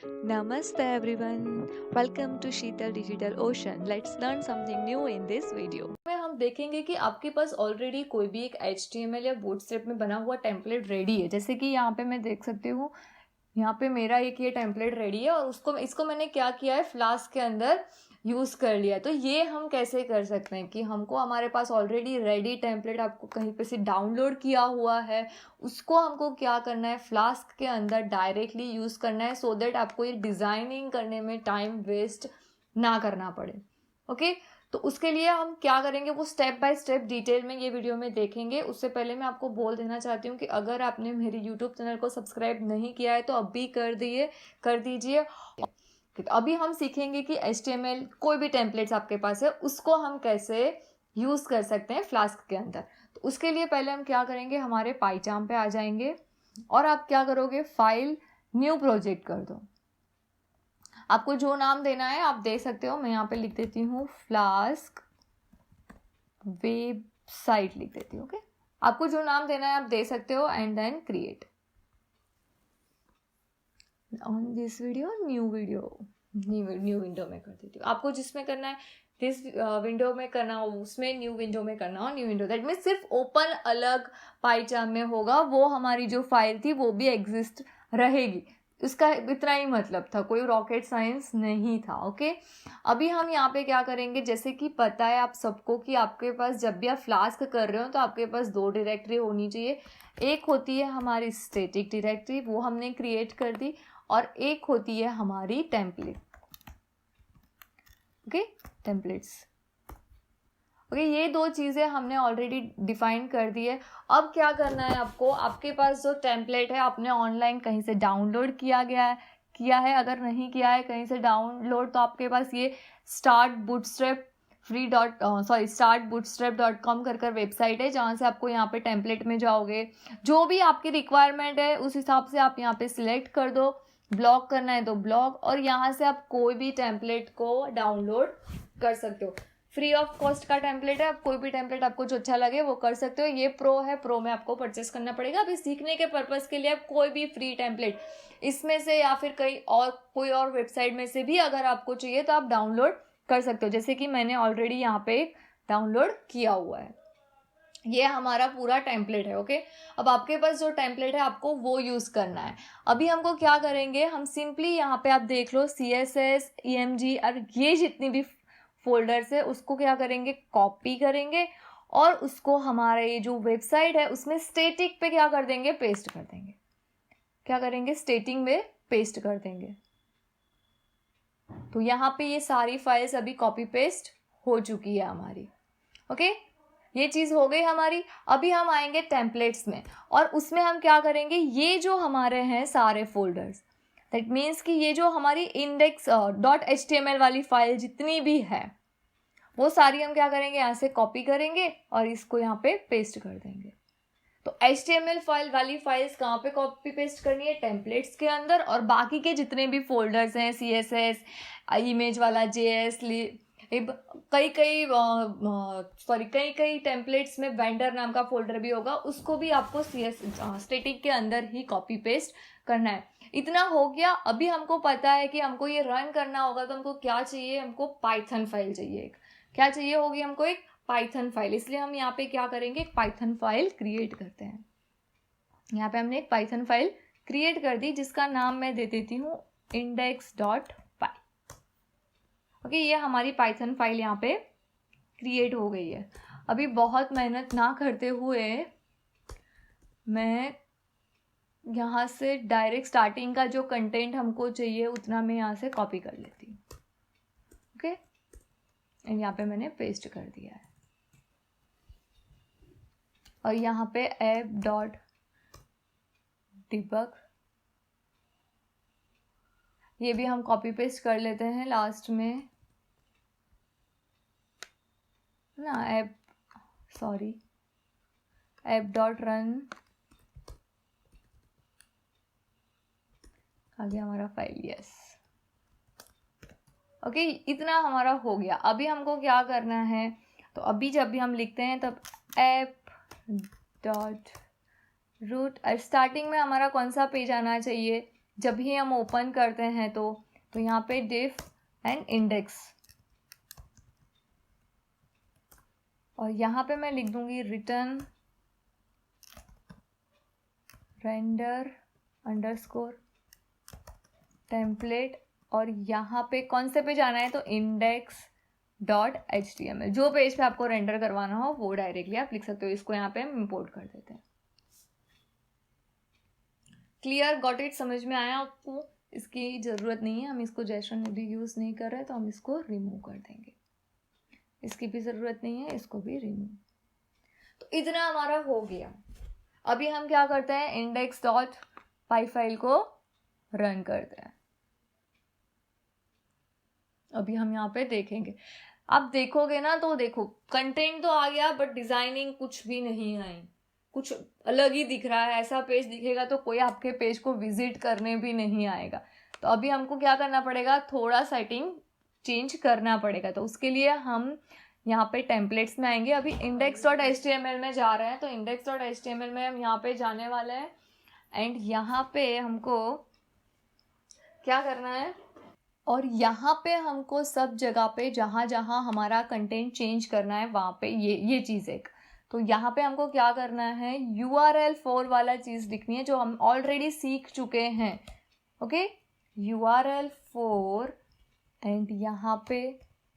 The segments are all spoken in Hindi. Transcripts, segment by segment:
Namaste everyone. Welcome to Sheetal Digital Ocean. Let's learn something new in this video. में हम देखेंगे कि आपके पास ऑलरेडी कोई भी एक HTML या बूटस्ट्रैप में बना हुआ टेम्पलेट रेडी है। जैसे कि यहाँ पे मैं देख सकती हूँ, यहाँ पे मेरा एक ये टेम्पलेट रेडी है और इसको मैंने क्या किया है, फ्लास्क के अंदर यूज़ कर लिया। तो ये हम कैसे कर सकते हैं कि हमको हमारे पास ऑलरेडी रेडी टेम्पलेट आपको कहीं पे से डाउनलोड किया हुआ है, उसको हमको क्या करना है, फ्लास्क के अंदर डायरेक्टली यूज़ करना है, सो दैट आपको ये डिज़ाइनिंग करने में टाइम वेस्ट ना करना पड़े। ओके, तो उसके लिए हम क्या करेंगे वो स्टेप बाय स्टेप डिटेल में ये वीडियो में देखेंगे। उससे पहले मैं आपको बोल देना चाहती हूँ कि अगर आपने मेरे यूट्यूब चैनल को सब्सक्राइब नहीं किया है तो अभी कर दीजिए। अभी हम सीखेंगे कि HTML कोई भी टेम्पलेट्स आपके पास है उसको हम कैसे यूज़ कर सकते हैं फ्लास्क के अंदर। तो उसके लिए पहले हम क्या करेंगे, हमारे पाइचार्म पे आ जाएंगे और आप क्या करोगे, फाइल न्यू प्रोजेक्ट कर दो। आपको जो नाम देना है आप दे सकते हो। मैं यहाँ पे लिख देती हूँ फ्लास्क वेबसाइट लिख देती हूँ। ओके, आपको जो नाम देना है आप दे सकते हो and then create on this video, new window में कर देती हूँ। आपको जिसमें करना है दिस विंडो में करना हो, उसमें न्यू विंडो में करना हो, न्यू विंडो दैट मीन सिर्फ ओपन अलग पाइचार्म में होगा, वो हमारी जो फाइल थी वो भी एग्जिस्ट रहेगी। इसका इतना ही मतलब था, कोई रॉकेट साइंस नहीं था। ओके, अभी हम यहाँ पे क्या करेंगे, जैसे कि पता है आप सबको कि आपके पास जब भी आप फ्लास्क कर रहे हो तो आपके पास दो डायरेक्टरी होनी चाहिए। एक होती है हमारी स्टैटिक डायरेक्टरी, वो हमने क्रिएट कर दी, और एक होती है हमारी टेम्पलेट। Okay, templates. ओके, ये दो चीज़ें हमने ऑलरेडी डिफाइन कर दी है। अब क्या करना है आपको, आपके पास जो टेम्पलेट है आपने ऑनलाइन कहीं से डाउनलोड किया है, अगर नहीं किया है कहीं से डाउनलोड, तो आपके पास ये startbootstrap.com कर वेबसाइट है, जहाँ से आपको यहाँ पे टेम्पलेट में जाओगे, जो भी आपकी रिक्वायरमेंट है उस हिसाब से आप यहाँ पे सिलेक्ट कर दो। ब्लॉग करना है तो ब्लॉग, और यहाँ से आप कोई भी टेम्पलेट को डाउनलोड कर सकते हो। फ्री ऑफ कॉस्ट का टेम्पलेट है, आप कोई भी टेम्पलेट आपको जो अच्छा लगे वो कर सकते हो। ये प्रो है, प्रो में आपको परचेस करना पड़ेगा। अभी सीखने के पर्पज़ के लिए आप कोई भी फ्री टेम्पलेट इसमें से या फिर कोई और वेबसाइट में से भी अगर आपको चाहिए तो आप डाउनलोड कर सकते हो। जैसे कि मैंने ऑलरेडी यहाँ पे डाउनलोड किया हुआ है, ये हमारा पूरा टेम्पलेट है। ओके, अब आपके पास जो टेम्पलेट है आपको वो यूज़ करना है। अभी हमको क्या करेंगे, हम सिंपली यहाँ पे आप देख लो CSS, EMG और ये जितनी भी फोल्डर्स है उसको क्या करेंगे, कॉपी करेंगे और उसको हमारा ये जो वेबसाइट है उसमें स्टैटिक पे क्या कर देंगे, पेस्ट कर देंगे। क्या करेंगे, स्टैटिक में पेस्ट कर देंगे। तो यहाँ पे ये सारी फाइल्स अभी कॉपी पेस्ट हो चुकी है हमारी। ओके, ये चीज़ हो गई हमारी। अभी हम आएंगे टेम्पलेट्स में और उसमें हम क्या करेंगे, ये जो हमारे हैं सारे फोल्डर्स, दैट मीन्स कि ये जो हमारी index.html वाली फाइल जितनी भी है वो सारी हम क्या करेंगे, यहाँ से कॉपी करेंगे और इसको यहाँ पे पेस्ट कर देंगे। तो HTML फाइल वाली फाइल्स कहाँ पे कॉपी पेस्ट करनी है, टेम्पलेट्स के अंदर, और बाकी के जितने भी फोल्डर्स हैं CSS, इमेज वाला JS, कई टेम्पलेट्स में वेंडर नाम का फोल्डर भी होगा, उसको भी आपको स्टैटिक के अंदर ही कॉपी पेस्ट करना है। इतना हो गया। अभी हमको पता है कि हमको ये रन करना होगा, तो हमको क्या चाहिए, हमको पाइथन फाइल चाहिए। क्या चाहिए होगी हमको, एक पाइथन फाइल। इसलिए हम यहाँ पे क्या करेंगे, एक पाइथन फाइल क्रिएट करते हैं। यहाँ पे हमने एक पाइथन फाइल क्रिएट कर दी जिसका नाम मैं दे देती हूँ index.py। ओके, ये हमारी पाइथन फाइल यहाँ पे क्रिएट हो गई है। अभी बहुत मेहनत ना करते हुए मैं यहाँ से डायरेक्ट स्टार्टिंग का जो कंटेंट हमको चाहिए उतना मैं यहाँ से कॉपी कर लेती हूँ। ओके, यहाँ पे मैंने पेस्ट कर दिया है और यहाँ पे app.debug ये भी हम कॉपी पेस्ट कर लेते हैं लास्ट में ना, app.run आ गया हमारा फाइल। यस, ओके, इतना हमारा हो गया। अभी हमको क्या करना है, तो अभी जब भी हम लिखते हैं तब app.root, स्टार्टिंग में हमारा कौन सा पेज आना चाहिए, जब भी हम ओपन करते हैं तो यहाँ पे डिफ एंड इंडेक्स, और यहाँ पे मैं लिख दूंगी रिटर्न रेंडर अंडरस्कोर टेम्पलेट, और यहाँ पे कौन से पे जाना है तो index.html, जो पेज पे आपको रेंडर करवाना हो वो डायरेक्टली आप लिख सकते हो। इसको यहाँ पे हम इंपोर्ट कर देते हैं। क्लियर, गॉट इट, समझ में आया आपको? इसकी ज़रूरत नहीं है, हम इसको जैसन भी यूज़ नहीं कर रहे तो हम इसको रिमूव कर देंगे। इसकी भी ज़रूरत नहीं है, इसको भी रिमूव। तो इतना हमारा हो गया। अभी हम क्या करते हैं, index.py फाइल को रन करते हैं। अभी हम यहाँ पे देखेंगे, आप देखोगे ना तो देखो कंटेंट तो आ गया बट डिजाइनिंग कुछ भी नहीं आई, कुछ अलग ही दिख रहा है। ऐसा पेज दिखेगा तो कोई आपके पेज को विजिट करने भी नहीं आएगा। तो अभी हमको क्या करना पड़ेगा, थोड़ा सेटिंग चेंज करना पड़ेगा। तो उसके लिए हम यहाँ पे टेम्पलेट्स में आएंगे। अभी index.html में जा रहे हैं, तो index.html में हम यहाँ पे जाने वाले हैं एंड यहाँ पे हमको क्या करना है, और यहाँ पे हमको सब जगह पे जहाँ जहाँ हमारा कंटेंट चेंज करना है वहाँ पे ये चीज़ एक, तो यहाँ पे हमको क्या करना है, URL4 वाला चीज़ लिखनी है जो हम ऑलरेडी सीख चुके हैं। ओके, URL4 एंड यहाँ पे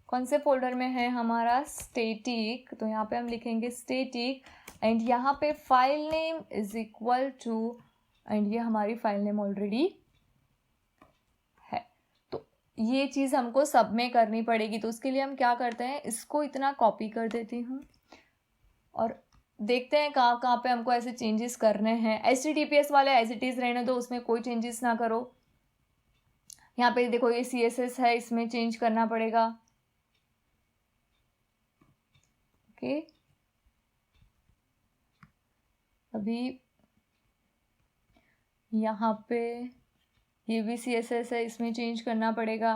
कौन से फोल्डर में है हमारा, स्टेटिक, तो यहाँ पे हम लिखेंगे स्टेटिक एंड यहाँ पे file name is equal to, and ये हमारी फाइल नेम ऑलरेडी है। तो ये चीज़ हमको सब में करनी पड़ेगी। तो उसके लिए हम क्या करते हैं, इसको इतना कॉपी कर देती हूँ और देखते हैं कहाँ कहाँ पे हमको ऐसे चेंजेस करने हैं। HTTPS वाले एज इट इज़ रहने दो, उसमें कोई चेंजेस ना करो। यहाँ पे देखो ये CSS है, इसमें चेंज करना पड़ेगा। ओके, अभी यहाँ पे ये भी CSS है, इसमें चेंज करना पड़ेगा।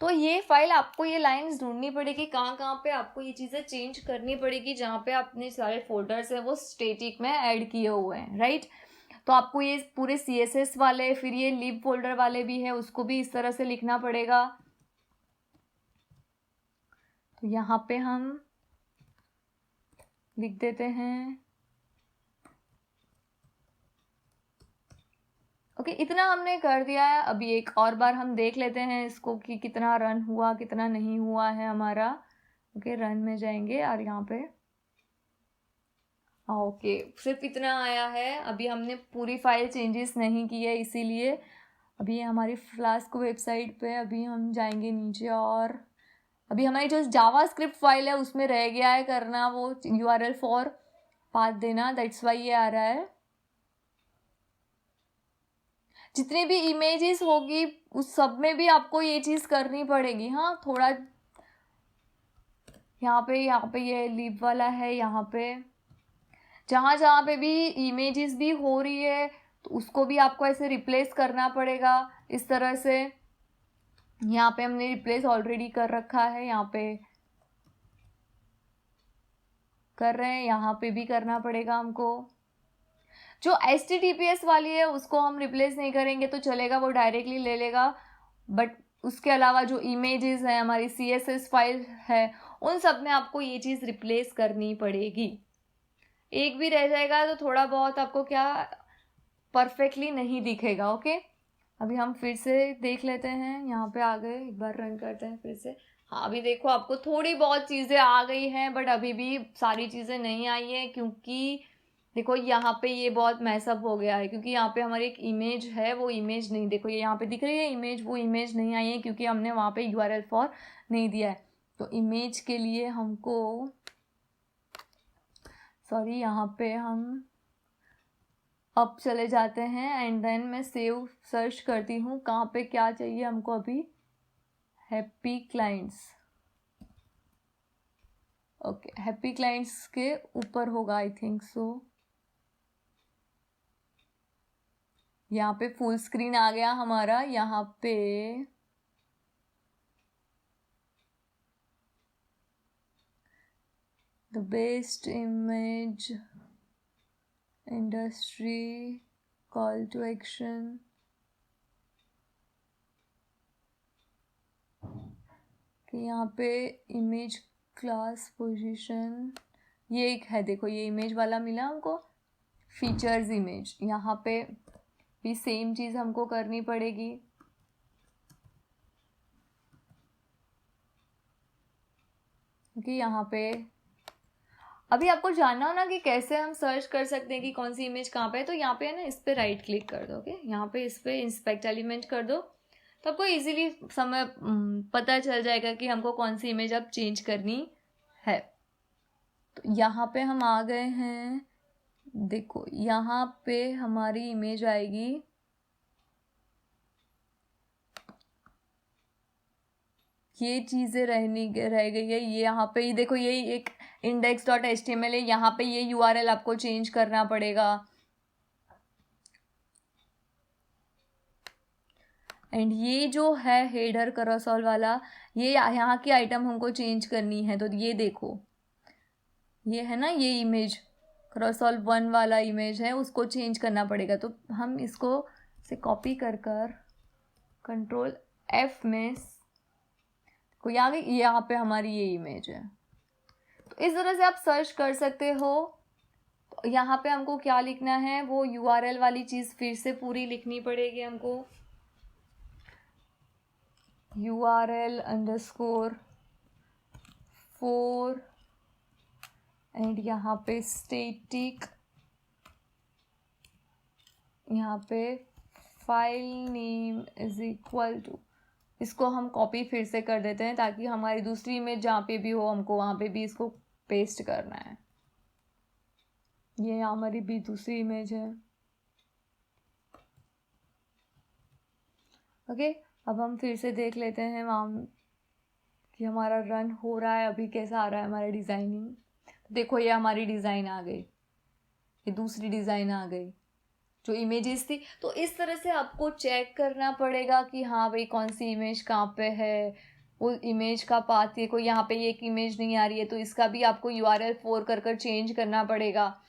तो ये फाइल आपको, ये लाइंस ढूंढनी पड़ेगी कहाँ कहाँ पे आपको ये चीज़ें चेंज करनी पड़ेगी, जहाँ पे अपने सारे फोल्डर्स हैं वो स्टेटिक में ऐड किए हुए हैं, राइट। तो आपको ये पूरे CSS वाले, फिर ये लिब फोल्डर वाले भी है, उसको भी इस तरह से लिखना पड़ेगा। तो यहाँ पे हम लिख देते हैं। ओके, इतना हमने कर दिया है। अभी एक और बार हम देख लेते हैं इसको कि कितना रन हुआ कितना नहीं हुआ है हमारा। ओके, रन में जाएंगे और यहाँ पे ओके, सिर्फ इतना आया है। अभी हमने पूरी फाइल चेंजेस नहीं की है, इसीलिए अभी हमारी फ्लास्क वेबसाइट पे अभी हम जाएंगे नीचे, और अभी हमारी जो जावास्क्रिप्ट फाइल है उसमें रह गया है करना वो URL4 पाथ देना, दैट्स वाई ये आ रहा है। जितनी भी इमेजेस होगी उस सब में भी आपको ये चीज़ करनी पड़ेगी। हाँ, थोड़ा यहाँ पे ये लीव वाला है, यहाँ पे जहाँ जहाँ पे भी इमेजेस भी हो रही है तो उसको भी आपको ऐसे रिप्लेस करना पड़ेगा इस तरह से। यहाँ पे हमने रिप्लेस ऑलरेडी कर रखा है, यहाँ पे कर रहे हैं, यहाँ पे भी करना पड़ेगा हमको। जो HTTPS वाली है उसको हम रिप्लेस नहीं करेंगे तो चलेगा, वो डायरेक्टली ले लेगा। बट उसके अलावा जो इमेजेस हैं, हमारी CSS फाइल है, उन सब में आपको ये चीज़ रिप्लेस करनी पड़ेगी। एक भी रह जाएगा तो थोड़ा बहुत आपको क्या परफेक्टली नहीं दिखेगा। ओके, अभी हम फिर से देख लेते हैं, यहाँ पे आ गए, एक बार रन करते हैं फिर से। हाँ, अभी देखो आपको थोड़ी बहुत चीज़ें आ गई हैं बट अभी भी सारी चीज़ें नहीं आई हैं, क्योंकि देखो यहाँ पे ये बहुत मैसअप हो गया है, क्योंकि यहाँ पे हमारी एक इमेज है, वो इमेज नहीं, देखो ये यहाँ पे दिख रही है इमेज, वो इमेज नहीं आई है क्योंकि हमने वहाँ पे URL4 नहीं दिया है। तो इमेज के लिए हमको, सॉरी, यहाँ पे हम अब चले जाते हैं एंड देन मैं सेव सर्च करती हूँ कहाँ पे क्या चाहिए हमको। अभी happy clients, okay, happy clients के ऊपर होगा आई थिंक सो। यहाँ पे फुल स्क्रीन आ गया हमारा, यहाँ पे the best image industry call to action, कि यहाँ पे इमेज क्लास पोजीशन ये एक है, देखो ये इमेज वाला मिला हमको, फीचर्स इमेज, यहाँ पे भी सेम चीज़ हमको करनी पड़ेगी। क्योंकि यहाँ पे अभी आपको जानना हो ना कि कैसे हम सर्च कर सकते हैं कि कौन सी इमेज कहाँ पे है, तो यहाँ पे है ना, इस पे राइट क्लिक कर दो। ओके, यहाँ पे इस पे इंस्पेक्ट एलिमेंट कर दो, तो आपको इजीली पता चल जाएगा कि हमको कौन सी इमेज अब चेंज करनी है। तो यहाँ पे हम आ गए हैं, देखो यहाँ पे हमारी इमेज आएगी, ये चीज़ें रह गई है। ये यहाँ पे ये देखो, ये एक index.html है, यहाँ पे ये URL आपको चेंज करना पड़ेगा। एंड ये जो है हेडर कैरोसेल वाला, ये यहाँ की आइटम हमको चेंज करनी है। तो ये देखो, ये है ना, ये इमेज कैरोसेल 1 वाला इमेज है, उसको चेंज करना पड़ेगा। तो हम इसको से कॉपी कर Ctrl F में कोई आ गई, यहाँ पे हमारी ये इमेज है। तो इस तरह से आप सर्च कर सकते हो। तो यहाँ पे हमको क्या लिखना है, वो URL वाली चीज़ फिर से पूरी लिखनी पड़ेगी हमको, URL_4 एंड यहाँ पे स्टैटिक, यहाँ पे file name is equal to, इसको हम कॉपी फिर से कर देते हैं ताकि हमारी दूसरी इमेज जहाँ पे भी हो हमको वहाँ पे भी इसको पेस्ट करना है। ये हमारी भी दूसरी इमेज है। ओके, अब हम फिर से देख लेते हैं वहाँ कि हमारा रन हो रहा है, अभी कैसा आ रहा है हमारा डिज़ाइनिंग। देखो ये हमारी डिज़ाइन आ गई, ये दूसरी डिज़ाइन आ गई जो इमेजेस थी। तो इस तरह से आपको चेक करना पड़ेगा कि हाँ भाई कौन सी इमेज कहाँ पे है, वो इमेज का पाथ है। कोई यहाँ पे एक इमेज नहीं आ रही है तो इसका भी आपको URL4 कर चेंज करना पड़ेगा।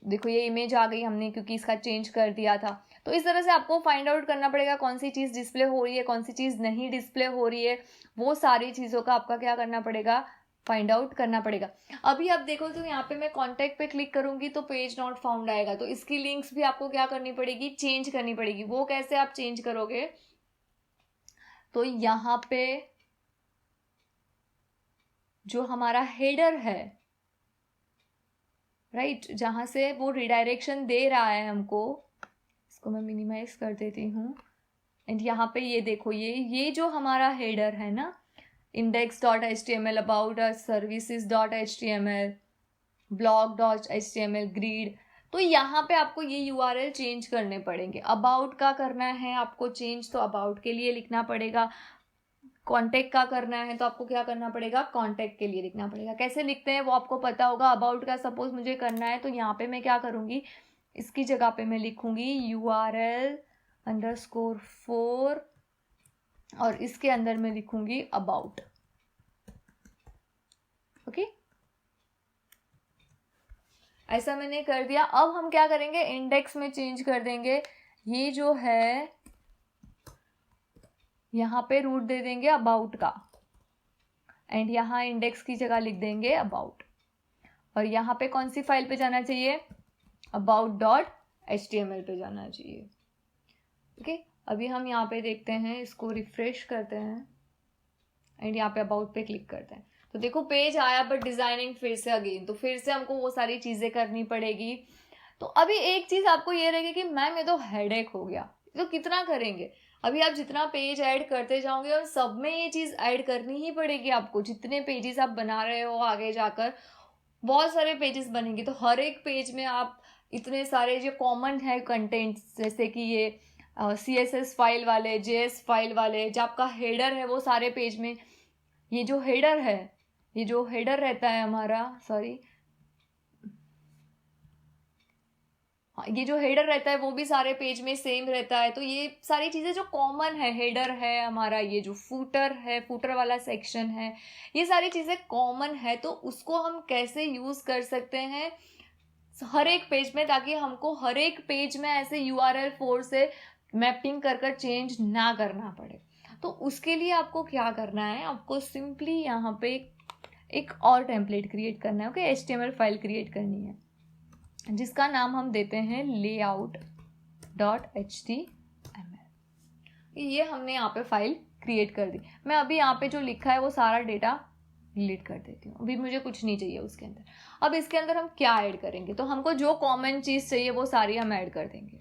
देखो ये इमेज आ गई हमने क्योंकि इसका चेंज कर दिया था। तो इस तरह से आपको फाइंड आउट करना पड़ेगा कौन सी चीज़ डिस्प्ले हो रही है, कौन सी चीज़ नहीं डिस्प्ले हो रही है, वो सारी चीज़ों का आपका क्या करना पड़ेगा, फाइंड आउट करना पड़ेगा। अभी आप देखो तो यहाँ पे मैं कॉन्टैक्ट पे क्लिक करूंगी तो पेज नॉट फाउंड आएगा, तो इसकी लिंक्स भी आपको क्या करनी पड़ेगी, चेंज करनी पड़ेगी। वो कैसे आप चेंज करोगे, तो यहाँ पे जो हमारा हेडर है, राइट, जहाँ से वो रिडायरेक्शन दे रहा है हमको, इसको मैं मिनिमाइज कर देती हूँ। एंड यहाँ पे ये देखो, ये जो हमारा हेडर है ना, index.html, about us, services.html, blog.html, grid, तो यहाँ पे आपको ये URL चेंज करने पड़ेंगे। अबाउट का करना है आपको चेंज, तो अबाउट के लिए लिखना पड़ेगा। कॉन्टैक्ट का करना है तो आपको क्या करना पड़ेगा, कॉन्टैक्ट के लिए लिखना पड़ेगा। कैसे लिखते हैं वो आपको पता होगा। अबाउट का सपोज मुझे करना है तो यहाँ पे मैं क्या करूँगी, इसकी जगह पे मैं लिखूँगी URL_4 और इसके अंदर मैं लिखूंगी अबाउट। ओके, ऐसा मैंने कर दिया। अब हम क्या करेंगे, इंडेक्स में चेंज कर देंगे। ये जो है यहाँ पे रूट दे देंगे अबाउट का, एंड यहाँ इंडेक्स की जगह लिख देंगे अबाउट। और यहाँ पे कौन सी फाइल पे जाना चाहिए, about.html पे जाना चाहिए। ओके, अभी हम यहाँ पे देखते हैं, इसको रिफ्रेश करते हैं एंड यहाँ पे अबाउट पे क्लिक करते हैं। तो देखो पेज आया, बट डिजाइनिंग फिर से अगेन, तो फिर से हमको वो सारी चीजें करनी पड़ेगी। तो अभी एक चीज आपको ये रहेगी कि मैम ये तो हेडेक हो गया, तो कितना करेंगे। अभी आप जितना पेज ऐड करते जाओगे और सब में ये चीज ऐड करनी ही पड़ेगी आपको। जितने पेजेस आप बना रहे हो आगे जाकर बहुत सारे पेजेस बनेंगे, तो हर एक पेज में आप इतने सारे जो कॉमन है कंटेंट, जैसे कि ये CSS फाइल वाले, JS फाइल वाले, जो आपका हेडर है वो सारे पेज में, ये जो हेडर है, ये जो हेडर रहता है हमारा, सॉरी, ये जो हेडर रहता है वो भी सारे पेज में सेम रहता है। तो ये सारी चीज़ें जो कॉमन है, हेडर है हमारा, ये जो फूटर है, फूटर वाला सेक्शन है, ये सारी चीज़ें कॉमन है। तो उसको हम कैसे यूज़ कर सकते हैं हर एक पेज में, ताकि हमको हर एक पेज में ऐसे URL4 से मैपिंग कर चेंज ना करना पड़े। तो उसके लिए आपको क्या करना है, आपको सिंपली यहाँ पे एक और टेम्पलेट क्रिएट करना है। ओके, HTML फाइल क्रिएट करनी है जिसका नाम हम देते हैं layout.html। ये हमने यहाँ पे फाइल क्रिएट कर दी। मैं अभी यहाँ पे जो लिखा है वो सारा डेटा डिलीट कर देती हूँ, अभी मुझे कुछ नहीं चाहिए उसके अंदर। अब इसके अंदर हम क्या ऐड करेंगे, तो हमको जो कॉमन चीज़ चाहिए वो सारी हम ऐड कर देंगे।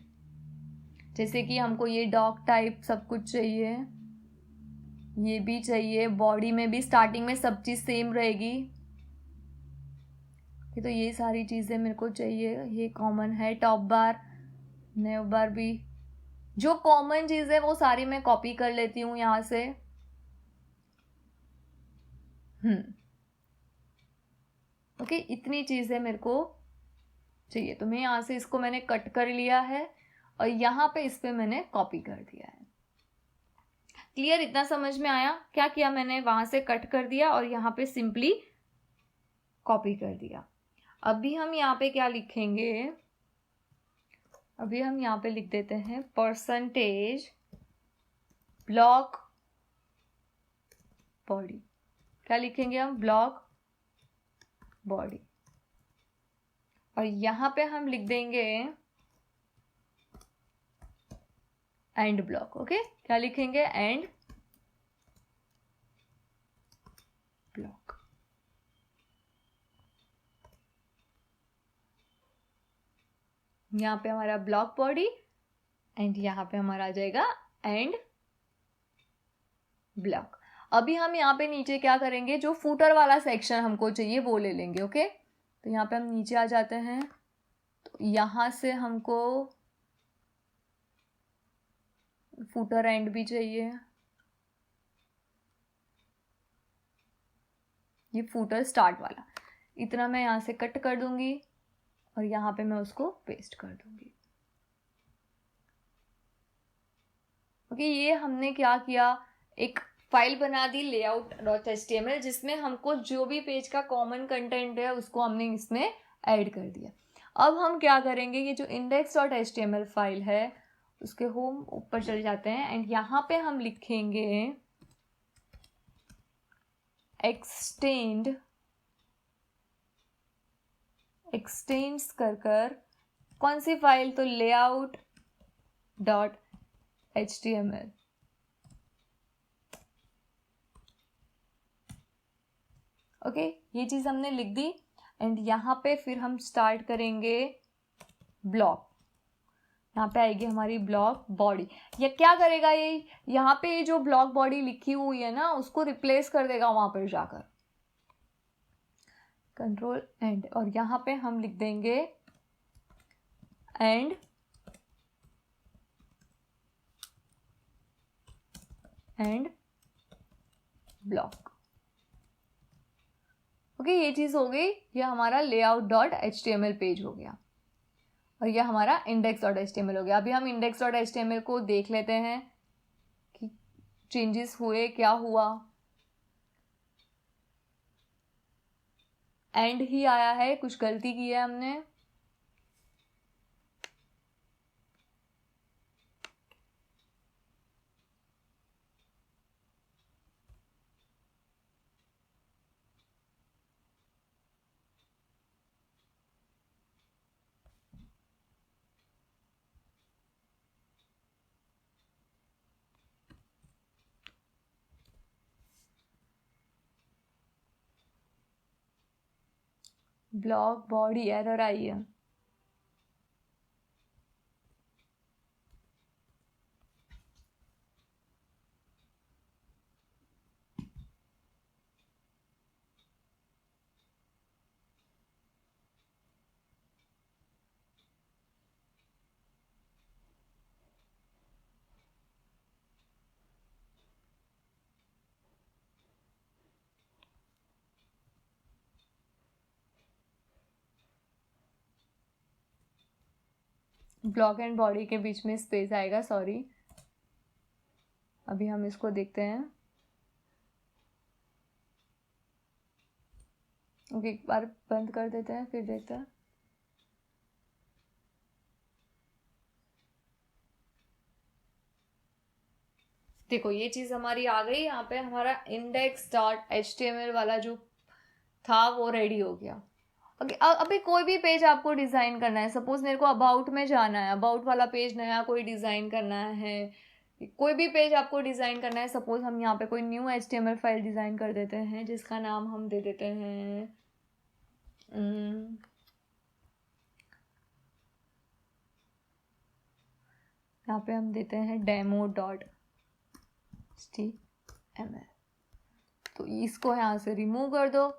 जैसे कि हमको ये डॉग टाइप सब कुछ चाहिए, ये भी चाहिए, बॉडी में भी स्टार्टिंग में सब चीज़ सेम रहेगी। तो ये सारी चीज़ें मेरे को चाहिए, ये कॉमन है। टॉप बार, नेव बार भी, जो कॉमन चीज़ है वो सारी मैं कॉपी कर लेती हूँ यहाँ से। ओके, इतनी चीज़ें मेरे को चाहिए, तो मैं यहाँ से इसको मैंने कट कर लिया है और यहाँ पे इस पे मैंने कॉपी कर दिया है। क्लियर, इतना समझ में आया? क्या किया मैंने, वहां से कट कर दिया और यहाँ पे सिंपली कॉपी कर दिया। अभी हम यहाँ पे क्या लिखेंगे, अभी हम यहाँ पे लिख देते हैं परसेंटेज ब्लॉक बॉडी। क्या लिखेंगे हम, ब्लॉक बॉडी। और यहाँ पे हम लिख देंगे एंड ब्लॉक। ओके, क्या लिखेंगे, एंड ब्लॉक। यहाँ पे हमारा ब्लॉक बॉडी एंड यहाँ पे हमारा आ जाएगा एंड ब्लॉक। अभी हम यहाँ पे नीचे क्या करेंगे, जो फूटर वाला सेक्शन हमको चाहिए वो ले लेंगे। ओके, तो यहाँ पे हम नीचे आ जाते हैं, तो यहाँ से हमको फूटर एंड भी चाहिए। ये फूटर स्टार्ट वाला, इतना मैं यहाँ से कट कर दूंगी और यहाँ पे मैं उसको पेस्ट कर दूंगी। ओके, ये हमने क्या किया, एक फाइल बना दी layout.html जिसमें हमको जो भी पेज का कॉमन कंटेंट है उसको हमने इसमें ऐड कर दिया। अब हम क्या करेंगे, ये जो index.html फाइल है उसके होम ऊपर चले जाते हैं एंड यहाँ पे हम लिखेंगे एक्सटेंड्स कर कौन सी फाइल, तो layout.html। ओके, ये चीज़ हमने लिख दी एंड यहाँ पे फिर हम स्टार्ट करेंगे ब्लॉक। यहाँ पे आएगी हमारी ब्लॉक बॉडी। ये क्या करेगा, ये यहाँ पे ये जो ब्लॉक बॉडी लिखी हुई है ना उसको रिप्लेस कर देगा वहां पर जाकर, कंट्रोल एंड, और यहाँ पे हम लिख देंगे एंड ब्लॉक। ओके, ये चीज़ हो गई, ये हमारा layout.html पेज हो गया और ये हमारा index.html हो गया। अभी हम index.html को देख लेते हैं कि चेंजेस हुए, क्या हुआ। एंड ही आया है, कुछ गलती की है हमने। ब्लॉक बॉडी एरर आई है। ब्लॉक एंड बॉडी के बीच में स्पेस आएगा, सॉरी। अभी हम इसको देखते हैं। ओके, एक बार बंद कर देते हैं फिर देखते हैं। देखो ये चीज़ हमारी आ गई। यहाँ पे हमारा index.html वाला जो था वो रेडी हो गया। ओके, अभी कोई भी पेज आपको डिज़ाइन करना है, सपोज मेरे को अबाउट में जाना है, अबाउट वाला पेज नया कोई डिज़ाइन करना है, कोई भी पेज आपको डिज़ाइन करना है, सपोज हम यहाँ पे कोई न्यू HTML फाइल डिज़ाइन कर देते हैं जिसका नाम हम दे देते हैं यहाँ पे हम देते हैं demo.html। तो इसको यहाँ से रिमूव कर दो।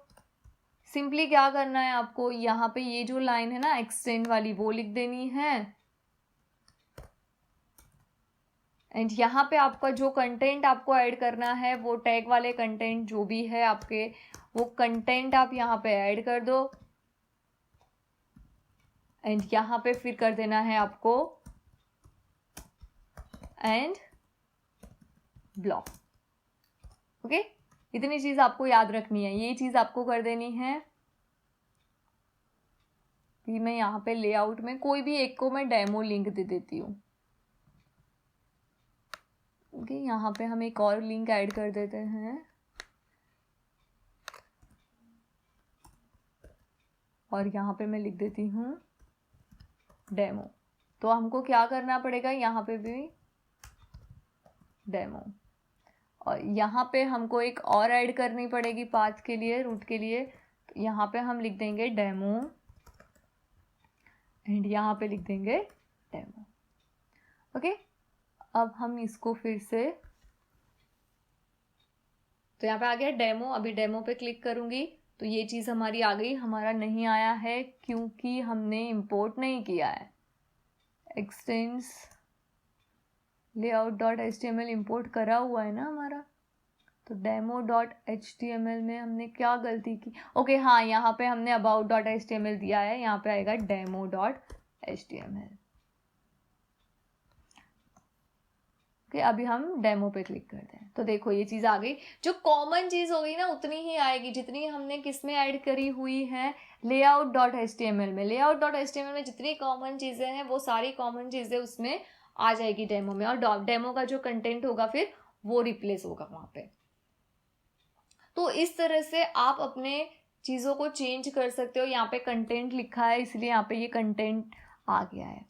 सिंपली क्या करना है आपको, यहाँ पे ये जो लाइन है ना एक्सटेंड वाली वो लिख देनी है, एंड यहाँ पे आपका जो कंटेंट आपको ऐड करना है वो टैग वाले कंटेंट जो भी है आपके, वो कंटेंट आप यहाँ पे ऐड कर दो, एंड यहाँ पे फिर कर देना है आपको एंड ब्लॉक। ओके, इतनी चीज आपको याद रखनी है, ये चीज आपको कर देनी है। फिर मैं यहाँ पे लेआउट में कोई भी एक को मैं डेमो लिंक दे देती हूँ। ओके, यहाँ पे हम एक और लिंक ऐड कर देते हैं और यहाँ पे मैं लिख देती हूँ डेमो। तो हमको क्या करना पड़ेगा, यहाँ पे भी डेमो, और यहाँ पे हमको एक और ऐड करनी पड़ेगी पाथ के लिए, रूट के लिए। तो यहाँ पे हम लिख देंगे डेमो एंड यहाँ पे लिख देंगे डेमो। ओके, अब हम इसको फिर से, तो यहाँ पे आ गया डेमो। अभी डेमो पे क्लिक करूँगी तो ये चीज़ हमारी आ गई। हमारा नहीं आया है क्योंकि हमने इंपोर्ट नहीं किया है। एक्सटेंस layout.html इंपोर्ट करा हुआ है ना हमारा, तो demo.html में हमने क्या गलती की। ओके हाँ, यहाँ पे हमने about.html दिया है, यहाँ पे आएगा demo.html। ओके, अभी हम डेमो पे क्लिक करते हैं तो देखो ये चीज़ आ गई। जो कॉमन चीज़ होगी ना उतनी ही आएगी जितनी हमने किस में ऐड करी हुई है, layout.html में। layout.html में जितनी कॉमन चीज़ें हैं वो सारी कॉमन चीज़ें उसमें आ जाएगी डेमो में, और डेमो का जो कंटेंट होगा फिर वो रिप्लेस होगा वहाँ पे। तो इस तरह से आप अपने चीज़ों को चेंज कर सकते हो। यहाँ पे कंटेंट लिखा है इसलिए यहाँ पे ये कंटेंट आ गया है।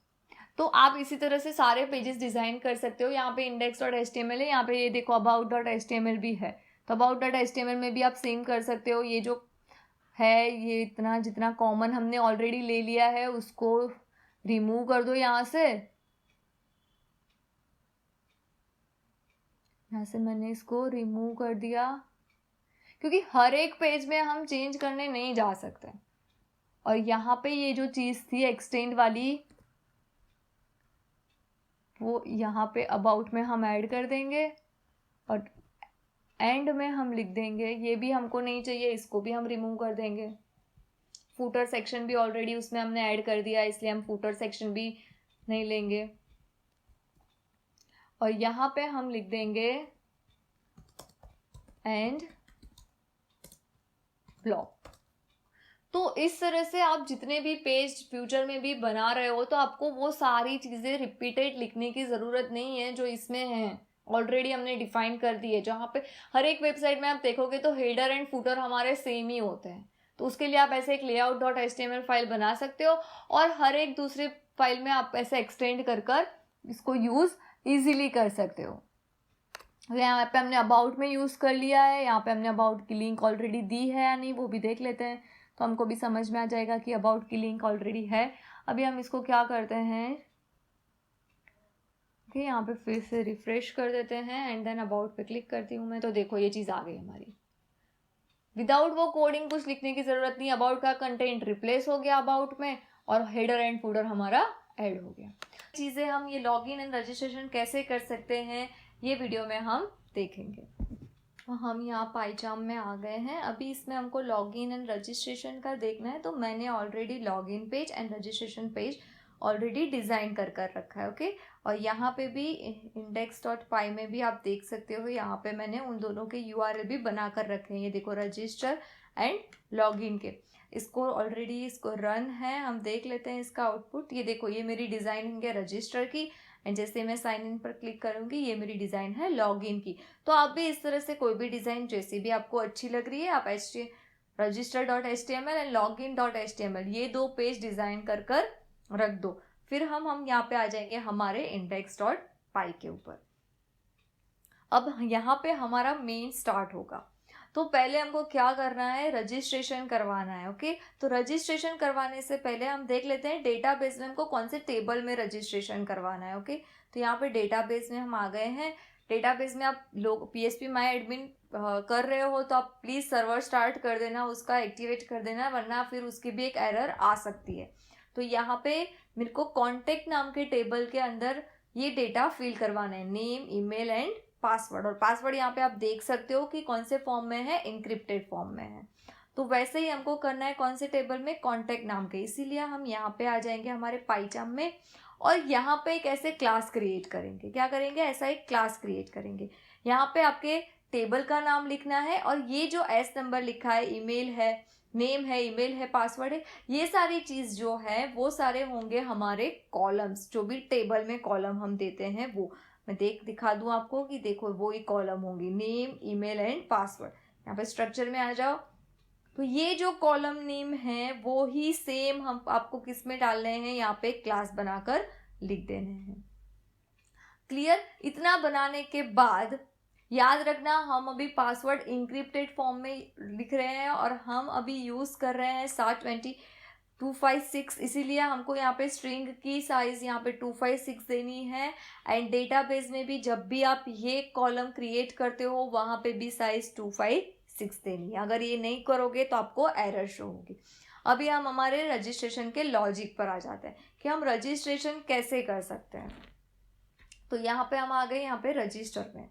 तो आप इसी तरह से सारे पेजेस डिज़ाइन कर सकते हो। यहाँ पे index.html है, यहाँ पे ये देखो about.html भी है, तो about.html में भी आप सेम कर सकते हो। ये जो है ये इतना जितना कॉमन हमने ऑलरेडी ले लिया है उसको रिमूव कर दो यहाँ से। यहाँ से मैंने इसको रिमूव कर दिया क्योंकि हर एक पेज में हम चेंज करने नहीं जा सकते। और यहाँ पे ये जो चीज़ थी एक्सटेंड वाली वो यहाँ पे अबाउट में हम ऐड कर देंगे और एंड में हम लिख देंगे, ये भी हमको नहीं चाहिए, इसको भी हम रिमूव कर देंगे। फूटर सेक्शन भी ऑलरेडी उसमें हमने ऐड कर दिया इसलिए हम फूटर सेक्शन भी नहीं लेंगे। और यहाँ पे हम लिख देंगे एंड ब्लॉक। तो इस तरह से आप जितने भी पेज फ्यूचर में भी बना रहे हो तो आपको वो सारी चीज़ें रिपीटेड लिखने की ज़रूरत नहीं है जो इसमें हैं, ऑलरेडी हमने डिफाइन कर दी है। जहाँ पे हर एक वेबसाइट में आप देखोगे तो हेडर एंड फूटर हमारे सेम ही होते हैं। तो उसके लिए आप ऐसे एक layout.html फाइल बना सकते हो और हर एक दूसरे फाइल में आप ऐसे एक्सटेंड कर कर इसको यूज़ ईजिली कर सकते हो। यहाँ पे हमने अबाउट में यूज़ कर लिया है, यहाँ पे हमने अबाउट की लिंक ऑलरेडी दी है या नहीं वो भी देख लेते हैं तो हमको भी समझ में आ जाएगा कि अबाउट की लिंक ऑलरेडी है। अभी हम इसको क्या करते हैं, ओके यहाँ पे फिर से रिफ्रेश कर देते हैं एंड देन अबाउट पे क्लिक करती हूँ मैं, तो देखो ये चीज़ आ गई हमारी। विदाउट वो कोडिंग कुछ लिखने की ज़रूरत नहीं, अबाउट का कंटेंट रिप्लेस हो गया अबाउट में और हेडर एंड फूटर हमारा ऐड हो गया। चीज़ें हम ये लॉगिन एंड रजिस्ट्रेशन कैसे कर सकते हैं ये वीडियो में हम देखेंगे। तो हम यहाँ पाईचार्म में आ गए हैं। अभी इसमें हमको लॉगिन एंड रजिस्ट्रेशन का देखना है तो मैंने already login page and registration page already design कर रखा है। ओके, और यहाँ पे भी index.py में भी आप देख सकते हो, यहाँ पे मैंने उन दोनों के URL भी बना कर रखे हैं। ये देखो रजिस्टर एंड लॉगिन के, इसको ऑलरेडी इसको रन है, हम देख लेते हैं इसका आउटपुट। ये देखो ये मेरी डिज़ाइनिंग है रजिस्टर की एंड जैसे मैं साइन इन पर क्लिक करूंगी ये मेरी डिज़ाइन है लॉगिन की। तो आप भी इस तरह से कोई भी डिज़ाइन जैसी भी आपको अच्छी लग रही है आप register.html एंड login.html ये 2 पेज डिज़ाइन कर रख दो। फिर हम यहाँ पे आ जाएंगे हमारे index.py के ऊपर। अब यहाँ पे हमारा मेन स्टार्ट होगा। तो पहले हमको क्या करना है, रजिस्ट्रेशन करवाना है। ओके, तो रजिस्ट्रेशन करवाने से पहले हम देख लेते हैं डेटाबेस में हमको कौन से टेबल में रजिस्ट्रेशन करवाना है। ओके, तो यहाँ पे डेटाबेस में हम आ गए हैं। डेटाबेस में आप लोग PHP माई एडमिन कर रहे हो तो आप प्लीज़ सर्वर स्टार्ट कर देना, उसका एक्टिवेट कर देना, वरना फिर उसकी भी एक एरर आ सकती है। तो यहाँ पे मेरे को कॉन्टेक्ट नाम के टेबल के अंदर ये डेटा फिल करवाना है, नेम, ईमेल एंड पासवर्ड। और पासवर्ड यहाँ पे आप देख सकते हो कि कौन से फॉर्म में है, इंक्रिप्टेड फॉर्म में है। तो वैसे ही हमको करना है कौन से टेबल में, कॉन्टेक्ट नाम के। इसीलिए हम यहाँ पे आ जाएंगे हमारे पाइचाम में और यहाँ पे एक ऐसे क्लास क्रिएट करेंगे। क्या करेंगे, ऐसा एक क्लास क्रिएट करेंगे। यहाँ पे आपके टेबल का नाम लिखना है और ये जो एस नंबर लिखा है, ईमेल है, नेम है, ईमेल है, पासवर्ड है, ये सारी चीज़ जो है वो सारे होंगे हमारे कॉलम्स। जो भी टेबल में कॉलम हम देते हैं वो मैं दिखा दूं आपको कि देखो वो ही कॉलम होंगी, नेम, ईमेल एंड पासवर्ड। यहाँ पे स्ट्रक्चर में आ जाओ तो ये जो कॉलम नेम है वो ही सेम हम आपको किस में डालने हैं, यहाँ पे क्लास बनाकर लिख देने हैं। क्लियर? इतना बनाने के बाद याद रखना हम अभी पासवर्ड इंक्रिप्टेड फॉर्म में लिख रहे हैं और हम अभी यूज कर रहे हैं 720.256, इसीलिए हमको यहाँ पे स्ट्रिंग की साइज यहाँ पे 256 देनी है। एंड डेटाबेस में भी जब भी आप ये कॉलम क्रिएट करते हो वहां पे भी साइज 256 देनी है। अगर ये नहीं करोगे तो आपको एरर शो होगी। अभी हम हमारे रजिस्ट्रेशन के लॉजिक पर आ जाते हैं कि हम रजिस्ट्रेशन कैसे कर सकते हैं। तो यहाँ पे हम आ गए यहाँ पे रजिस्टर में।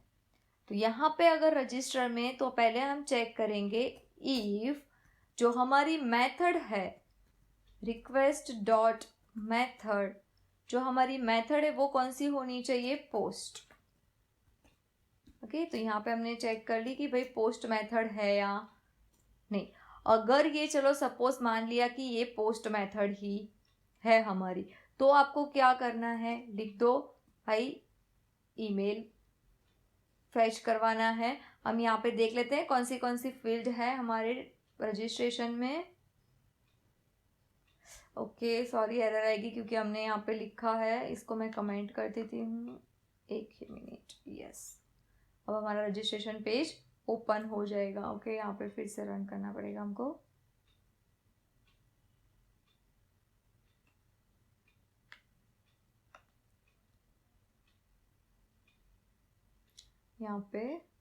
तो यहाँ पे अगर रजिस्टर में तो पहले हम चेक करेंगे इफ जो हमारी मेथड है रिक्वेस्ट डॉट मेथड, जो हमारी मेथड है वो कौन सी होनी चाहिए, पोस्ट। ओके, तो यहाँ पे हमने चेक कर ली कि भाई पोस्ट मेथड है या नहीं। अगर ये चलो सपोज मान लिया कि ये पोस्ट मेथड ही है हमारी, तो आपको क्या करना है, लिख दो भाई ईमेल फैच करवाना है। हम यहाँ पे देख लेते हैं कौन सी फील्ड है हमारे रजिस्ट्रेशन में। ओके, सॉरी एरर आएगी क्योंकि हमने यहाँ पे लिखा है, इसको मैं कमेंट कर देती हूँ, एक ही मिनट। यस, अब हमारा रजिस्ट्रेशन पेज ओपन हो जाएगा। ओके, यहाँ पे फिर से रन करना पड़ेगा हमको। यहाँ पे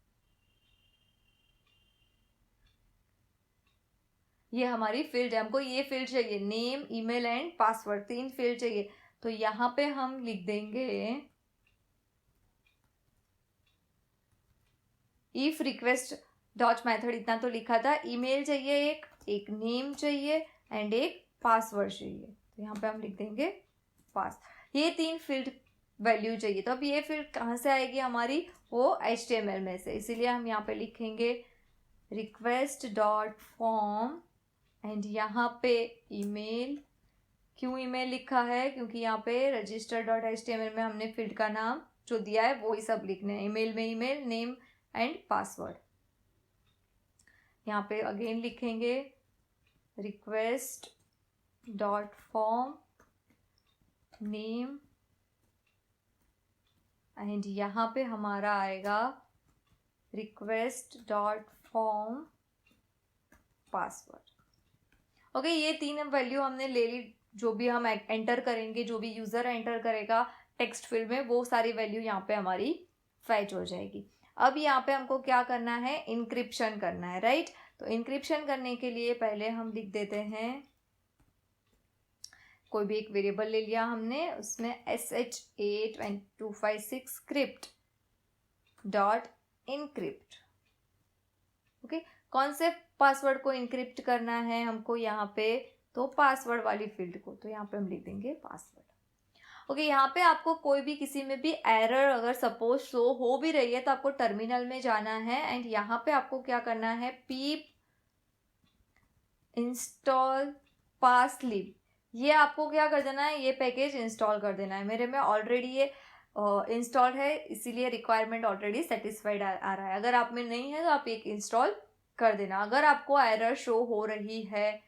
ये हमारी फील्ड है, हमको ये फील्ड चाहिए, name, email and password, 3 field चाहिए। तो यहाँ पे हम लिख देंगे इफ रिक्वेस्ट डॉट मेथड, इतना तो लिखा था। ईमेल चाहिए एक नेम चाहिए एंड एक पासवर्ड चाहिए। तो यहाँ पे हम लिख देंगे पास, ये 3 फील्ड वैल्यू चाहिए। तो अब ये फील्ड कहाँ से आएगी हमारी, वो HTML में से, इसीलिए हम यहाँ पे लिखेंगे रिक्वेस्ट डॉट फॉर्म एंड यहाँ पे ईमेल। क्यों ईमेल लिखा है, क्योंकि यहाँ पे register.html में हमने फील्ड का नाम जो दिया है वो ही सब लिखने हैं। ईमेल में ईमेल, नेम एंड पासवर्ड। यहाँ पे अगेन लिखेंगे request dot form name and यहाँ पे हमारा आएगा request dot form password. Okay, ये 3 वैल्यू हमने ले ली। जो भी हम एंटर करेंगे, जो भी यूजर एंटर करेगा टेक्स्ट फील्ड में, वो सारी वैल्यू यहाँ पे हमारी फैच हो जाएगी। अब यहाँ पे हमको क्या करना है, इंक्रिप्शन करना है, राइट। तो इंक्रिप्शन करने के लिए पहले हम लिख देते हैं, कोई भी एक वेरिएबल ले लिया हमने, उसमें SH8256 script dot encrypt. Okay, कौन से पासवर्ड को इनक्रिप्ट करना है हमको यहाँ पे, तो पासवर्ड वाली फील्ड को। तो यहाँ पे हम लिख देंगे पासवर्ड। ओके, यहाँ पे आपको कोई भी किसी में भी एरर अगर सपोज शो हो भी रही है तो आपको टर्मिनल में जाना है एंड यहाँ पे आपको क्या करना है, पीप इंस्टॉल पासलिब, ये आपको क्या कर देना है, ये पैकेज इंस्टॉल कर देना है। मेरे में ऑलरेडी ये इंस्टॉल है, इसीलिए रिक्वायरमेंट ऑलरेडी सेटिस्फाइड आ रहा है। अगर आप में नहीं है तो आप एक इंस्टॉल कर देना। अगर आपको एरर शो हो रही है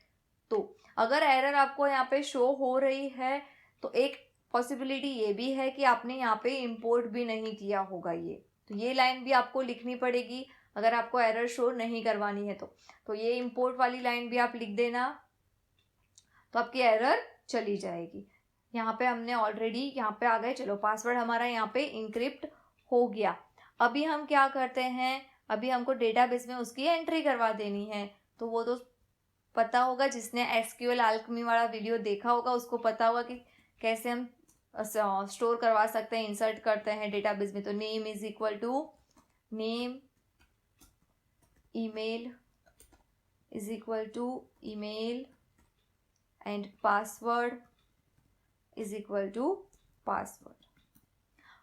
तो अगर एरर आपको यहाँ पे शो हो रही है तो एक पॉसिबिलिटी ये भी है कि आपने यहाँ पे इंपोर्ट भी नहीं किया होगा तो ये लाइन भी आपको लिखनी पड़ेगी अगर आपको एरर शो नहीं करवानी है तो ये इंपोर्ट वाली लाइन भी आप लिख देना, तो आपकी एरर चली जाएगी। यहाँ पे हमने ऑलरेडी यहाँ पे आ गए। चलो पासवर्ड हमारा यहाँ पे इंक्रिप्ट हो गया। अभी हम क्या करते हैं, अभी हमको डेटाबेस में उसकी एंट्री करवा देनी है। तो वो तो पता होगा, जिसने एसक्यूएल अल्केमी वाला वीडियो देखा होगा उसको पता होगा कि कैसे हम स्टोर करवा सकते हैं, इंसर्ट करते हैं डेटाबेस में। तो name is equal to name, email is equal to email and password is equal to password.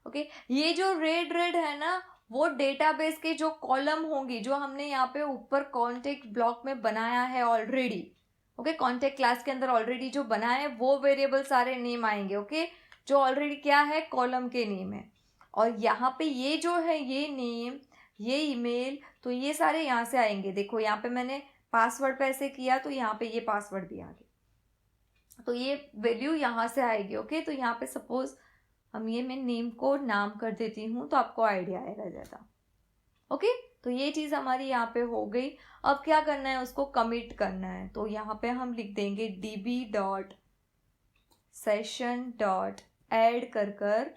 Okay, ये जो रेड है ना, वो डेटाबेस के जो कॉलम होंगी जो हमने यहाँ पे ऊपर कॉन्टेक्ट ब्लॉक में बनाया है ऑलरेडी। ओके, कॉन्टेक्ट क्लास के अंदर ऑलरेडी जो बनाया है वो वेरिएबल सारे नेम आएंगे। ओके, जो ऑलरेडी क्या है, कॉलम के नेम है। और यहाँ पे ये जो है, ये नेम, ये ईमेल, तो ये सारे यहाँ से आएंगे। देखो यहाँ पे मैंने पासवर्ड पे ऐसे किया तो यहाँ पे ये पासवर्ड भी आ गया, तो ये वैल्यू यहाँ से आएगी। ओके, तो यहाँ पे सपोज हम मैं नेम को नाम कर देती हूँ तो आपको आइडिया आएगा ज़्यादा। ओके, तो ये चीज़ हमारी यहाँ पे हो गई। अब क्या करना है, उसको कमिट करना है। तो यहाँ पे हम लिख देंगे db.session.add कर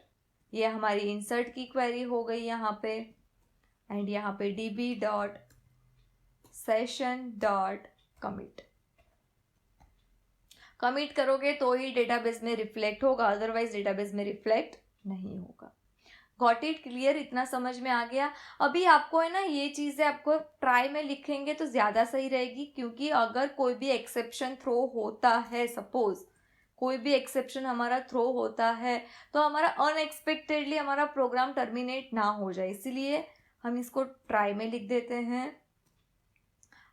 ये हमारी इंसर्ट की क्वेरी हो गई यहाँ पे। एंड यहाँ पे db.session.commit कमिट करोगे तो ही डेटाबेस में रिफ्लेक्ट होगा, अदरवाइज डेटाबेस में रिफ्लेक्ट नहीं होगा। गॉट इट, क्लियर, इतना समझ में आ गया। अभी आपको है ना ये चीज़ें आपको ट्राई में लिखेंगे तो ज़्यादा सही रहेगी, क्योंकि अगर कोई भी एक्सेप्शन थ्रो होता है, सपोज कोई भी एक्सेप्शन हमारा थ्रो होता है तो हमारा अनएक्सपेक्टेडली हमारा प्रोग्राम टर्मिनेट ना हो जाए, इसीलिए हम इसको ट्राई में लिख देते हैं।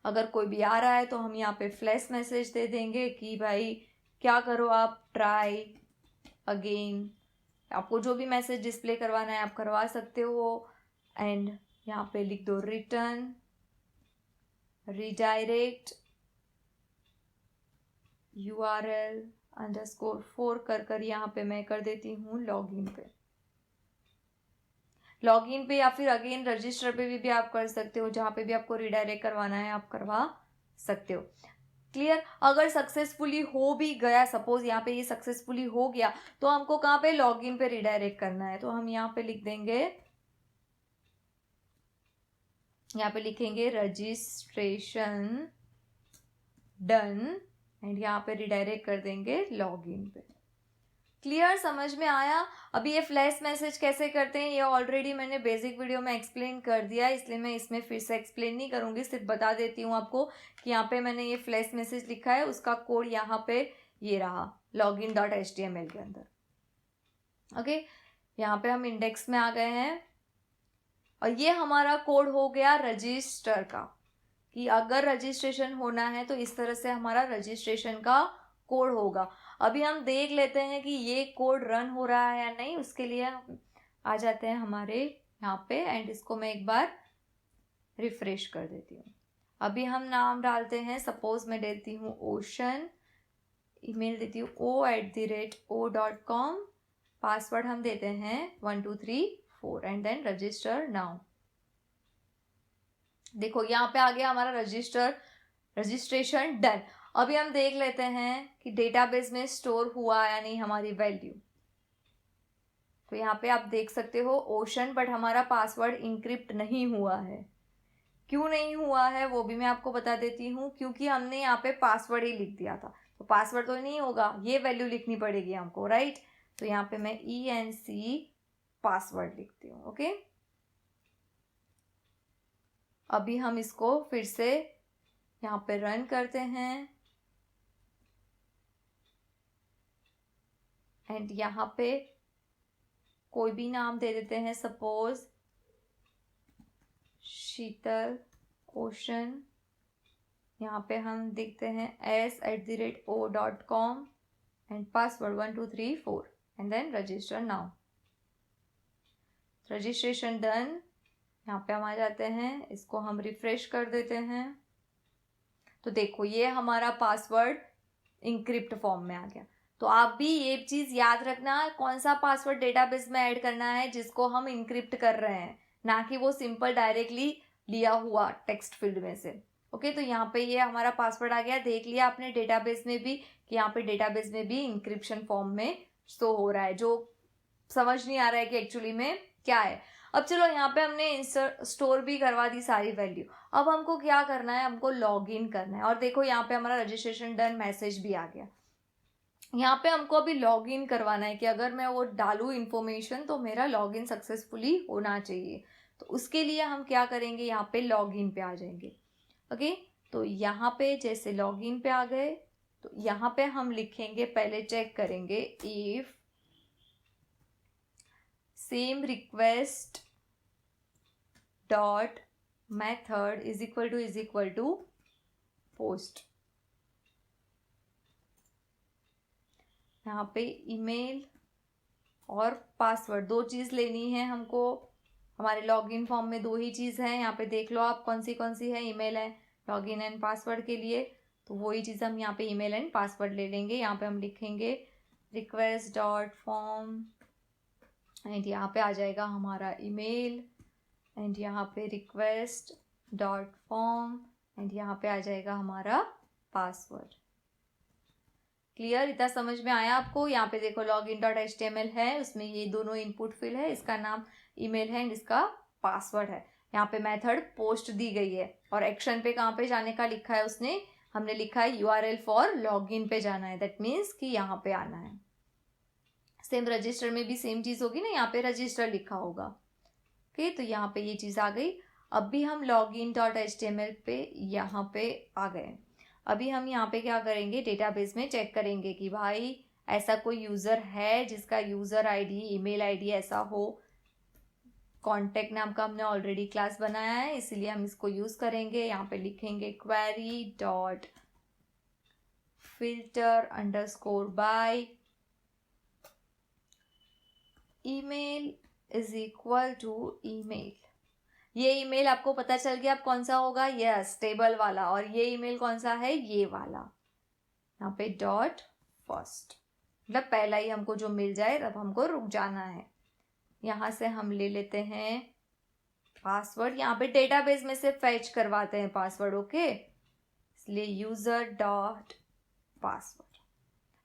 अगर कोई भी आ रहा है तो हम यहाँ पे फ्लैश मैसेज दे देंगे कि भाई क्या करो, आप ट्राई अगेन। आपको जो भी मैसेज डिस्प्ले करवाना है आप करवा सकते हो। एंड यहाँ पे लिख दो रिटर्न रीडायरेक्ट URL _4 कर यहाँ पे मैं कर देती हूँ लॉगिन पे या फिर अगेन रजिस्टर पे भी आप कर सकते हो। जहाँ पे भी आपको रिडायरेक्ट करवाना है आप करवा सकते हो। क्लियर, अगर सक्सेसफुली हो भी गया, सपोज यहाँ पे ये सक्सेसफुली हो गया, तो हमको कहाँ पे, लॉगिन पे रिडायरेक्ट करना है। तो हम यहाँ पे लिख देंगे, यहाँ पे लिखेंगे रजिस्ट्रेशन डन एंड यहाँ पे रिडायरेक्ट कर देंगे लॉगिन पे। क्लियर, समझ में आया। अभी ये फ्लैश मैसेज कैसे करते हैं ये ऑलरेडी मैंने बेसिक वीडियो में एक्सप्लेन कर दिया, इसलिए मैं इसमें फिर से एक्सप्लेन नहीं करूँगी, सिर्फ बता देती हूँ आपको कि यहाँ पे मैंने ये फ्लैश मैसेज लिखा है, उसका कोड यहाँ पे ये रहा login.html के अंदर। ओके, यहाँ पे हम इंडेक्स में आ गए हैं और ये हमारा कोड हो गया रजिस्टर का, कि अगर रजिस्ट्रेशन होना है तो इस तरह से हमारा रजिस्ट्रेशन का कोड होगा। अभी हम देख लेते हैं कि ये कोड रन हो रहा है या नहीं, उसके लिए हम आ जाते हैं हमारे यहाँ पे एंड इसको मैं एक बार रिफ्रेश कर देती हूँ। अभी हम नाम डालते हैं, सपोज मैं देती हूँ ओशन, ईमेल देती हूँ o@o.com, पासवर्ड हम देते हैं 1234 एंड देन रजिस्टर नाउ। देखो यहाँ पे आ गया हमारा रजिस्ट्रेशन डन। अभी हम देख लेते हैं कि डेटाबेस में स्टोर हुआ या नहीं हमारी वैल्यू। तो यहाँ पे आप देख सकते हो ओशन, बट हमारा पासवर्ड इंक्रिप्ट नहीं हुआ है। क्यों नहीं हुआ है वो भी मैं आपको बता देती हूँ, क्योंकि हमने यहाँ पे पासवर्ड ही लिख दिया था, तो पासवर्ड तो नहीं होगा, ये वैल्यू लिखनी पड़ेगी हमको, राइट। तो यहाँ पे मैं ENC पासवर्ड लिखती हूँ। ओके, अभी हम इसको फिर से यहाँ पे रन करते हैं एंड यहाँ पे कोई भी नाम दे देते हैं, सपोज शीतल ओशन। यहाँ पे हम देखते हैं s@o.com and password 1234 and then register now. Registration done, यहाँ पे हम आ जाते हैं, इसको हम रिफ्रेश कर देते हैं। तो देखो ये हमारा पासवर्ड इंक्रिप्ट फॉर्म में आ गया। तो आप भी ये चीज़ याद रखना, कौन सा पासवर्ड डेटाबेस में ऐड करना है जिसको हम इंक्रिप्ट कर रहे हैं, ना कि वो सिंपल डायरेक्टली लिया हुआ टेक्स्ट फील्ड में से। ओके, तो यहाँ पे ये हमारा पासवर्ड आ गया। देख लिया आपने डेटाबेस में भी कि यहाँ पे डेटाबेस में भी इंक्रिप्शन फॉर्म में शो हो रहा है, जो समझ नहीं आ रहा है कि एक्चुअली में क्या है। अब चलो यहाँ पे हमने स्टोर भी करवा दी सारी वैल्यू। अब हमको क्या करना है, हमको लॉग इन करना है। और देखो यहाँ पे हमारा रजिस्ट्रेशन डन मैसेज भी आ गया। यहाँ पे हमको अभी लॉग इन करवाना है कि अगर मैं वो डालूँ इन्फॉर्मेशन तो मेरा लॉग इन सक्सेसफुली होना चाहिए। तो उसके लिए हम क्या करेंगे, यहाँ पे लॉग इन पे आ जाएंगे। ओके, तो यहाँ पे जैसे लॉग इन पे आ गए तो यहाँ पे हम लिखेंगे, पहले चेक करेंगे if same request dot method is equal to post. यहाँ पे ईमेल और पासवर्ड दो चीज़ लेनी है हमको। हमारे लॉगिन फॉर्म में दो ही चीज़ है, यहाँ पे देख लो आप कौन सी है, ईमेल है लॉगिन एंड पासवर्ड के लिए। तो वही चीज़ हम यहाँ पे ईमेल एंड पासवर्ड ले लेंगे। यहाँ पे हम लिखेंगे रिक्वेस्ट डॉट फॉर्म एंड यहाँ पे आ जाएगा हमारा ईमेल एंड यहाँ पे रिक्वेस्ट डॉट फॉर्म एंड यहाँ पे आ जाएगा हमारा पासवर्ड। क्लियर, इतना समझ में आया आपको? यहाँ पे देखो login.html है, उसमें ये दोनों इनपुट फील्ड है, इसका नाम ईमेल है एंड इसका पासवर्ड है। यहाँ पे मेथड पोस्ट दी गई है और एक्शन पे कहाँ पे जाने का लिखा है उसने, हमने लिखा है URL फॉर लॉगिन पे जाना है। दैट मीन्स कि यहाँ पे आना है। सेम रजिस्टर में भी सेम चीज़ होगी ना, यहाँ पे रजिस्टर लिखा होगा। ओके, तो यहाँ पे ये चीज़ आ गई। अब भी हम login.html पे यहाँ पे आ गए। अभी हम यहाँ पे क्या करेंगे, डेटाबेस में चेक करेंगे कि भाई ऐसा कोई यूज़र है जिसका यूज़र आईडी ईमेल आईडी ऐसा हो। कॉन्टेक्ट नाम का हमने ऑलरेडी क्लास बनाया है, इसलिए हम इसको यूज़ करेंगे। यहाँ पे लिखेंगे query dot filter underscore by email is equal to email. ये ईमेल आपको पता चल गया अब कौन सा होगा, यस टेबल वाला। और ये ईमेल कौन सा है, ये वाला। यहाँ पे डॉट फर्स्ट, मतलब पहला ही हमको जो मिल जाए तब हमको रुक जाना है। यहाँ से हम ले लेते हैं पासवर्ड, यहाँ पे डेटाबेस में से फैच करवाते हैं पासवर्ड। ओके, इसलिए यूजर डॉट पासवर्ड।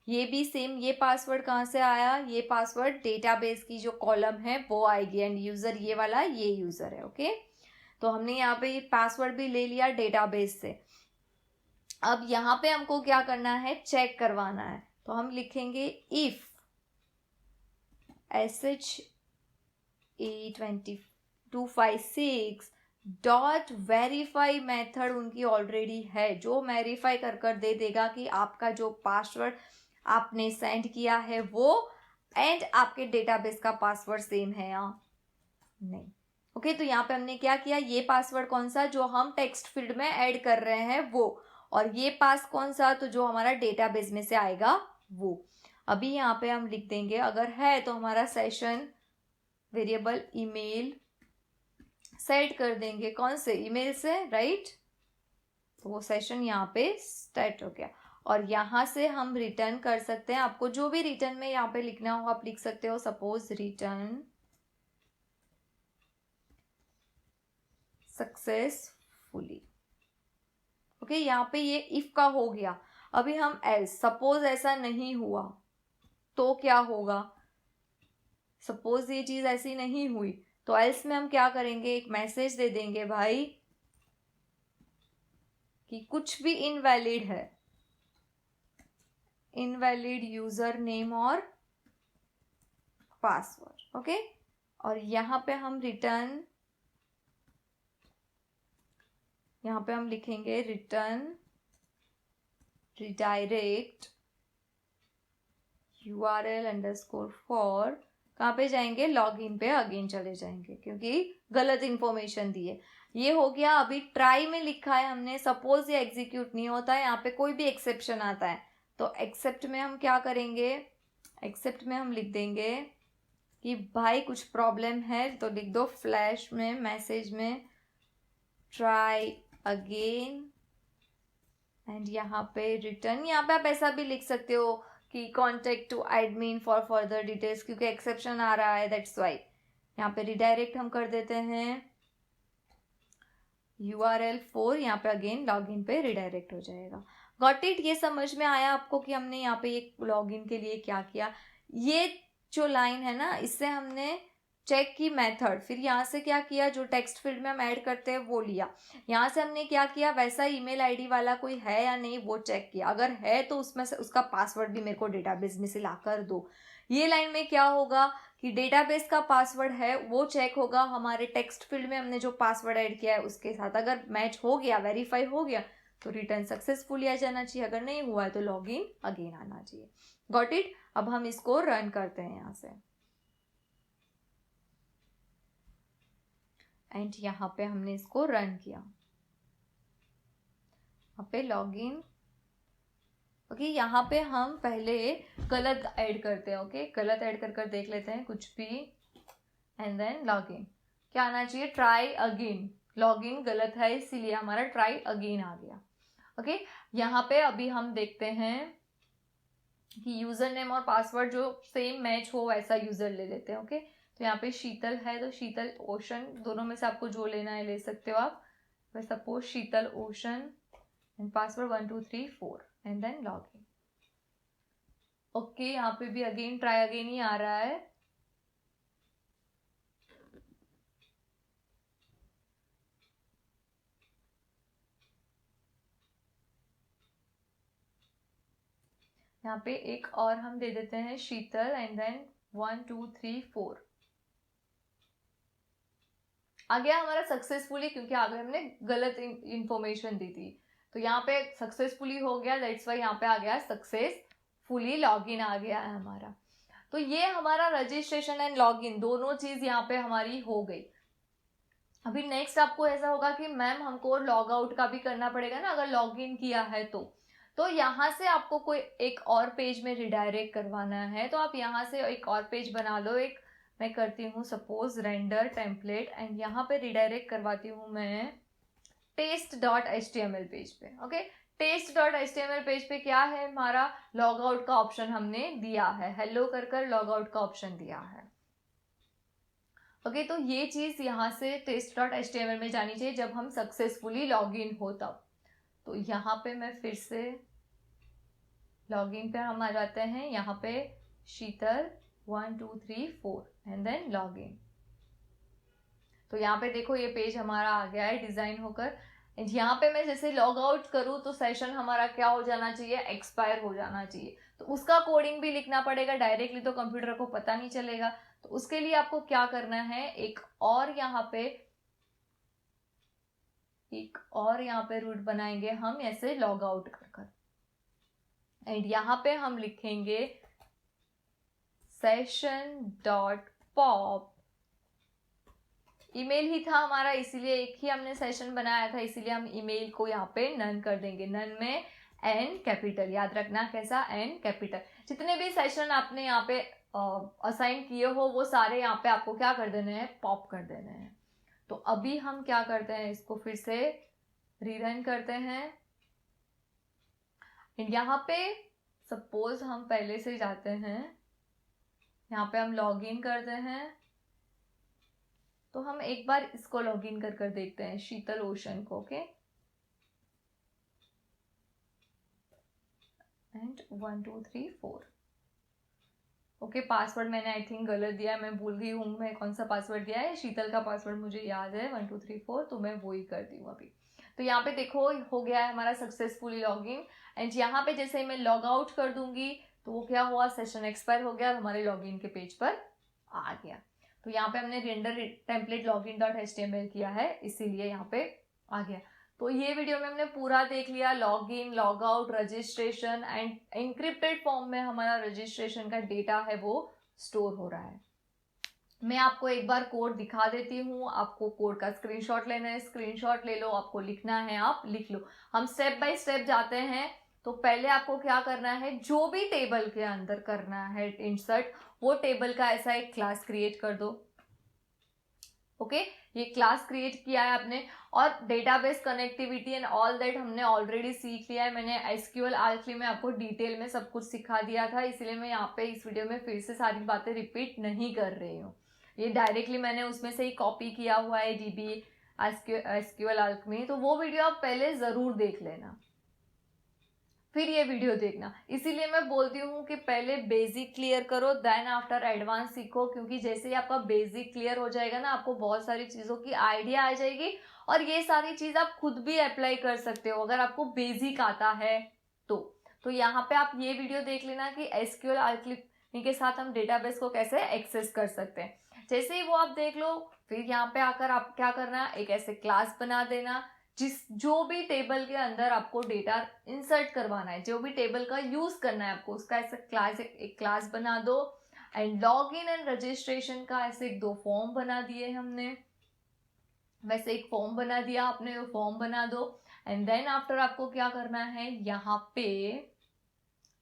ये भी सेम, ये पासवर्ड कहाँ से आया, ये पासवर्ड डेटाबेस की जो कॉलम है वो आएगी एंड यूजर ये वाला, ये यूजर है। ओके, तो हमने यहाँ पे पासवर्ड भी ले लिया डेटाबेस से। अब यहाँ पे हमको क्या करना है, चेक करवाना है। तो हम लिखेंगे if SH8256 dot verify method उनकी ऑलरेडी है, जो वेरीफाई कर दे देगा कि आपका जो पासवर्ड आपने सेंड किया है वो एंड आपके डेटाबेस का पासवर्ड सेम है या नहीं। ओके, तो यहाँ पे हमने क्या किया, ये पासवर्ड कौन सा जो हम टेक्स्ट फील्ड में ऐड कर रहे हैं वो, और ये पास कौन सा तो जो हमारा डेटाबेस में से आएगा वो। अभी यहाँ पे हम लिख देंगे अगर है तो हमारा सेशन वेरिएबल ईमेल सेट कर देंगे, कौन से ईमेल से, राइट। तो वो सेशन यहाँ पे स्टार्ट हो गया और यहाँ से हम रिटर्न कर सकते हैं। आपको जो भी रिटर्न में यहाँ पे लिखना हो आप लिख सकते हो। Suppose return successfully. ओके, यहाँ पे ये इफ का हो गया। अभी हम एल्स, सपोज ऐसा नहीं हुआ तो क्या होगा, सपोज ये चीज ऐसी नहीं हुई तो एल्स में हम क्या करेंगे, एक मैसेज दे देंगे भाई कि कुछ भी इनवैलिड है, इनवैलिड यूजर नेम और पासवर्ड। ओके, और यहाँ पे हम रिटर्न, यहाँ पे हम लिखेंगे return redirect URL underscore for, कहाँ पे जाएंगे, लॉगिन पे अगेन चले जाएंगे क्योंकि गलत इंफॉर्मेशन दी है। ये हो गया। अभी ट्राई में लिखा है हमने, सपोज ये एग्जीक्यूट नहीं होता है, यहाँ पे कोई भी एक्सेप्शन आता है तो एक्सेप्ट में हम क्या करेंगे, एक्सेप्ट में हम लिख देंगे कि भाई कुछ प्रॉब्लम है तो लिख दो फ्लैश में, मैसेज में ट्राई अगेन एंड यहाँ पे रिटर्न। यहाँ पे आप ऐसा भी लिख सकते हो कि contact to admin for further details, क्योंकि एक्सेप्शन आ रहा है दैट्स वाई। यहाँ पे रिडायरेक्ट हम कर देते हैं URL 4, यहाँ पे अगेन लॉगिन पे रिडायरेक्ट हो जाएगा। Got it? ये समझ में आया आपको कि हमने यहाँ पे एक लॉगिन के लिए क्या किया? ये जो लाइन है ना, इससे हमने चेक की मेथड, फिर यहाँ से क्या किया, जो टेक्स्ट फील्ड में हम ऐड करते हैं वो लिया। यहाँ से हमने क्या किया, वैसा ईमेल आईडी वाला कोई है या नहीं वो चेक किया, अगर है तो उसमें से उसका पासवर्ड भी मेरे को डेटाबेस में से ला कर दो। ये लाइन में क्या होगा कि डेटाबेस का पासवर्ड है वो चेक होगा हमारे टेक्स्ट फील्ड में हमने जो पासवर्ड ऐड किया है उसके साथ, अगर मैच हो गया, वेरीफाई हो गया तो रिटर्न सक्सेसफुली आ जाना चाहिए, अगर नहीं हुआ है तो लॉगिन अगेन आना चाहिए। Got it? अब हम इसको रन करते हैं यहाँ से एंड यहाँ पे हमने इसको रन किया, यहाँ पे लॉगिन। ओके, यहाँ पे हम पहले गलत ऐड करते हैं। ओके, गलत ऐड कर देख लेते हैं कुछ भी एंड देन लॉगिन। क्या आना चाहिए? Try again. लॉगिन गलत है इसीलिए हमारा ट्राई अगेन आ गया। ओके, यहाँ पे अभी हम देखते हैं कि यूजर नेम और पासवर्ड जो सेम मैच हो वैसा यूजर ले लेते हैं। ओके, तो यहाँ पे शीतल है तो शीतल ओशन, दोनों में से आपको जो लेना है ले सकते हो आप। Suppose Sheetal ocean and password 1 2 3 4 and then login. Okay, यहाँ पे भी अगेन ट्राई अगेन ही आ रहा है। यहाँ पे एक और हम दे देते हैं शीतल एंड देन 1 2 3 4 आ गया हमारा सक्सेसफुली, क्योंकि आगे हमने गलत इंफॉर्मेशन दी थी। तो यहाँ पे सक्सेसफुली हो गया, दैट्स वाई यहाँ पे आ गया सक्सेसफुली लॉगिन आ गया है हमारा। तो ये हमारा रजिस्ट्रेशन एंड लॉगिन दोनों चीज यहाँ पे हमारी हो गई। अभी नेक्स्ट आपको ऐसा होगा कि मैम हमको लॉग आउट का भी करना पड़ेगा ना, अगर लॉगिन किया है तो यहाँ से आपको कोई एक और पेज में रिडायरेक्ट करवाना है तो आप यहाँ से एक और पेज बना लो। एक मैं करती हूँ सपोज रेंडर टेम्पलेट एंड यहाँ पे रिडायरेक्ट करवाती हूँ मैं test.html पेज पे। ओके, test.html पेज पे क्या है, हमारा लॉग आउट का ऑप्शन हमने दिया है, हेलो कर लॉग आउट का ऑप्शन दिया है। ओके, तो ये चीज यहाँ से test.html में जानी चाहिए जब हम सक्सेसफुली लॉगिन हो तब। तो यहाँ पे मैं फिर से लॉगिन पे हम आ जाते हैं, यहाँ पे शीतल 1 2 3 4 एंड देन लॉगिन। तो यहाँ पे देखो ये पेज हमारा आ गया है डिजाइन होकर। यहाँ पे मैं जैसे लॉग आउट करूँ तो सेशन हमारा क्या हो जाना चाहिए, एक्सपायर हो जाना चाहिए। तो उसका कोडिंग भी लिखना पड़ेगा, डायरेक्टली तो कंप्यूटर को पता नहीं चलेगा। तो उसके लिए आपको क्या करना है, एक और यहाँ पे रूट बनाएंगे हम ऐसे लॉग आउट कर एंड यहाँ पे हम लिखेंगे session.pop। ईमेल ही था हमारा इसीलिए एक ही हमने सेशन बनाया था, इसीलिए हम ईमेल को यहाँ पे नन कर देंगे। नन में एन कैपिटल, याद रखना कैसा, एन कैपिटल। जितने भी सेशन आपने यहाँ पे असाइन किए हो वो सारे यहाँ पे आपको क्या कर देने हैं, पॉप कर देने हैं। तो अभी हम क्या करते हैं, इसको फिर से रीरन करते हैं। यहाँ पे सपोज हम पहले से जाते हैं, यहाँ पे हम लॉगिन करते हैं। तो हम एक बार इसको लॉगिन कर देखते हैं, शीतल ओशन को। Okay, and 1 2 3 4। ओके, पासवर्ड मैंने आई थिंक गलत दिया है, मैं भूल गई हूँ मैं कौन सा पासवर्ड दिया है। शीतल का पासवर्ड मुझे याद है 1 2 3 4, तो मैं वो ही करती हूँ अभी। तो यहाँ पे देखो हो गया है हमारा सक्सेसफुली लॉगिन एंड यहाँ पे जैसे मैं लॉग आउट कर दूंगी तो वो क्या हुआ, सेशन एक्सपायर हो गया, हमारे लॉगिन के पेज पर आ गया। तो यहाँ पे हमने रेंडर टेम्पलेट login.html किया है इसीलिए यहाँ पे आ गया। तो ये वीडियो में हमने पूरा देख लिया, login, log out, registration and encrypted form में हमारा रजिस्ट्रेशन का डेटा है वो स्टोर हो रहा है। मैं आपको एक बार कोड दिखा देती हूँ, आपको कोड का स्क्रीनशॉट लेना है, स्क्रीनशॉट ले लो, आपको लिखना है आप लिख लो। हम स्टेप बाय स्टेप जाते हैं तो पहले आपको क्या करना है, जो भी टेबल के अंदर करना है इंसर्ट, वो टेबल का ऐसा एक क्लास क्रिएट कर दो। ओके, ये क्लास क्रिएट किया है आपने, और database connectivity and all that हमने ऑलरेडी सीख लिया है। मैंने एसक्यूएल आल्कली में आपको डिटेल में सब कुछ सिखा दिया था, इसलिए मैं यहाँ पे इस वीडियो में फिर से सारी बातें रिपीट नहीं कर रही हूँ। ये डायरेक्टली मैंने उसमें से ही कॉपी किया हुआ है, डीबी एसक्यूएल आल्कली, तो वो वीडियो आप पहले जरूर देख लेना, फिर ये वीडियो देखना। इसीलिए मैं बोलती हूँ कि पहले बेसिक क्लियर करो, देन आफ्टर एडवांस सीखो, क्योंकि जैसे ही आपका बेसिक क्लियर हो जाएगा ना, आपको बहुत सारी चीज़ों की आइडिया आ जाएगी, और ये सारी चीज़ आप खुद भी अप्लाई कर सकते हो अगर आपको बेसिक आता है तो यहाँ पे आप ये वीडियो देख लेना कि एसक्यूएल आल्कली के साथ हम डेटाबेस को कैसे एक्सेस कर सकते हैं। जैसे ही वो आप देख लो, फिर यहाँ पे आकर आप क्या करना, एक ऐसे क्लास बना देना जो भी टेबल के अंदर आपको डेटा इंसर्ट करवाना है, जो भी टेबल का यूज करना है आपको, उसका ऐसा क्लास एक क्लास बना दो। And log in and registration का ऐसे 2 फॉर्म बना दिए हमने, वैसे एक फॉर्म बना दिया आपने, वो फॉर्म बना दो। एंड देन आफ्टर आपको क्या करना है, यहाँ पे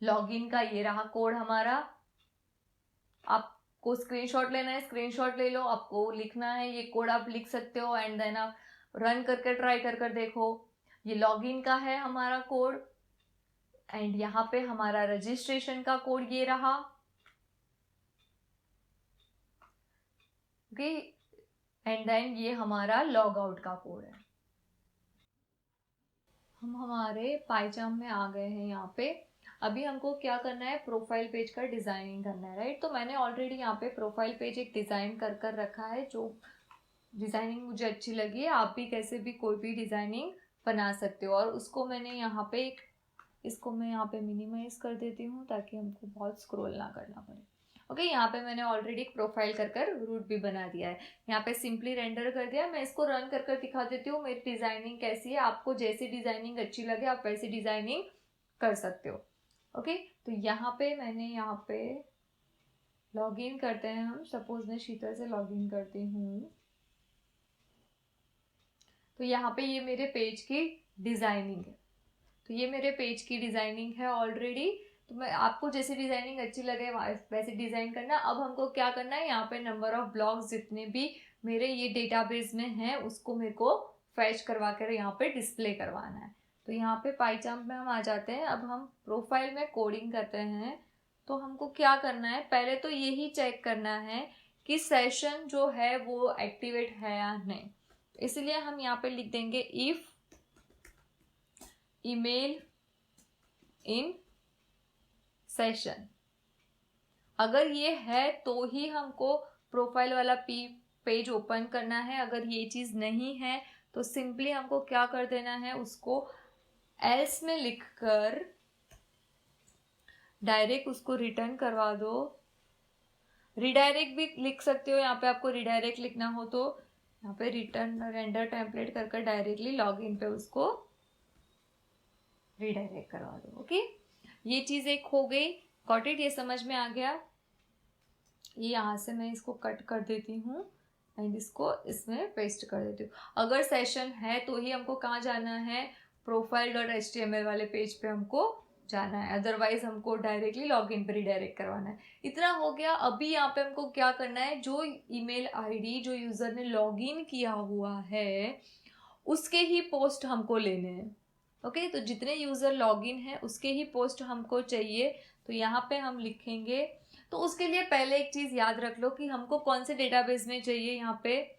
लॉगिन का ये रहा कोड हमारा, आपको स्क्रीनशॉट लेना है, स्क्रीनशॉट ले लो, आपको लिखना है ये कोड, आप लिख सकते हो, एंड देन आप रन करके ट्राई कर देखो। ये लॉगिन का है हमारा कोड, एंड यहाँ पे हमारा रजिस्ट्रेशन का कोड ये रहा। ओके, एंड देन ये हमारा लॉग आउट का कोड है। हम हमारे पाइचार्म में आ गए हैं। यहाँ पे अभी हमको क्या करना है, प्रोफाइल पेज का डिजाइनिंग करना है, राइट। तो मैंने ऑलरेडी यहाँ पे प्रोफाइल पेज एक डिजाइन कर रखा है, जो डिजाइनिंग मुझे अच्छी लगी है। आप भी कैसे भी कोई भी डिजाइनिंग बना सकते हो, और उसको मैंने यहाँ पे इसको मैं यहाँ पे मिनिमाइज कर देती हूँ ताकि हमको बहुत स्क्रॉल ना करना पड़े। ओके, यहाँ पे मैंने ऑलरेडी एक प्रोफाइल कर रूट भी बना दिया है, यहाँ पे सिंपली रेंडर कर दिया। मैं इसको रन कर दिखा देती हूँ मेरी डिजाइनिंग कैसी है। आपको जैसी डिजाइनिंग अच्छी लगे आप वैसी डिजाइनिंग कर सकते हो। ओके, तो यहाँ पे मैंने यहाँ पे लॉग इन करते हैं हम, सपोज मैं शीतल से लॉग इन करती हूँ, तो यहाँ पे ये मेरे पेज की डिजाइनिंग है। तो ये मेरे पेज की डिजाइनिंग है ऑलरेडी। तो मैं आपको जैसी डिजाइनिंग अच्छी लगे वैसे डिजाइन करना। अब हमको क्या करना है, यहाँ पे नंबर ऑफ ब्लॉक्स जितने भी मेरे ये डेटाबेस में हैं उसको मेरे को फैच करवा कर यहाँ पे डिस्प्ले करवाना है। तो यहाँ पे पाइचार्म में हम आ जाते हैं। अब हम प्रोफाइल में कोडिंग करते हैं। तो हमको क्या करना है, पहले तो यही चेक करना है कि सेशन जो है वो एक्टिवेट है या नहीं। इसलिए हम यहाँ पे लिख देंगे इफ ईमेल इन सेशन। अगर ये है तो ही हमको प्रोफाइल वाला पेज ओपन करना है। अगर ये चीज नहीं है तो सिंपली हमको क्या कर देना है, उसको एल्स में लिखकर डायरेक्ट उसको रिटर्न करवा दो। रिडायरेक्ट भी लिख सकते हो, यहाँ पे आपको रिडायरेक्ट लिखना हो तो यहाँ पे रिटर्न रेंडर टेम्पलेट कर डायरेक्टली लॉगिन पे उसको रिडायरेक्ट करवा दो। ओके, ये चीज एक हो गई। गॉट इट, ये समझ में आ गया। ये यहाँ से मैं इसको कट कर देती हूँ एंड इसको इसमें पेस्ट कर देती हूँ। अगर सेशन है तो ही हमको कहाँ जाना है, profile.html वाले पेज पे हमको जाना है, अदरवाइज हमको डायरेक्टली लॉगिन पे रिडायरेक्ट करवाना है। इतना हो गया। अभी यहाँ पे हमको क्या करना है, जो ईमेल आईडी जो यूजर ने लॉगिन किया हुआ है उसके ही पोस्ट हमको लेने हैं। ओके, तो जितने यूजर लॉगिन है उसके ही पोस्ट हमको चाहिए। तो यहाँ पे हम लिखेंगे, तो उसके लिए पहले एक चीज याद रख लो कि हमको कौन से डेटाबेस में चाहिए। यहाँ पे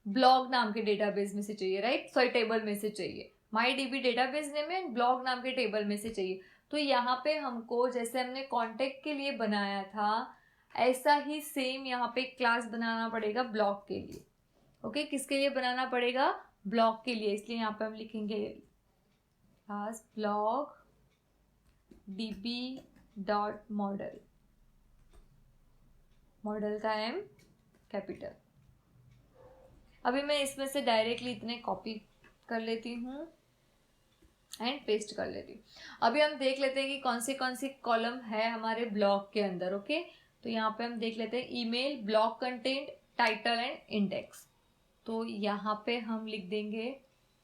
ब्लॉग नाम के डेटाबेस में से चाहिए, राइट, सॉरी टेबल में से चाहिए। MyDB डेटाबेस नेम में ब्लॉग नाम के टेबल में से चाहिए। तो यहाँ पे हमको जैसे हमने कॉन्टेक्ट के लिए बनाया था ऐसा ही सेम यहाँ पे क्लास बनाना पड़ेगा ब्लॉग के लिए। ओके, किसके लिए बनाना पड़ेगा, ब्लॉग के लिए। इसलिए यहाँ पे हम लिखेंगे क्लास ब्लॉग db.model, मॉडल का M कैपिटल। अभी मैं इसमें से डायरेक्टली इतने कॉपी कर लेती हूँ एंड पेस्ट कर लेती हूँ। अभी हम देख लेते हैं कि कौन सी कॉलम है हमारे ब्लॉग के अंदर। ओके, तो यहाँ पे हम देख लेते हैं email, blog content, title and index. तो यहाँ पे हम लिख देंगे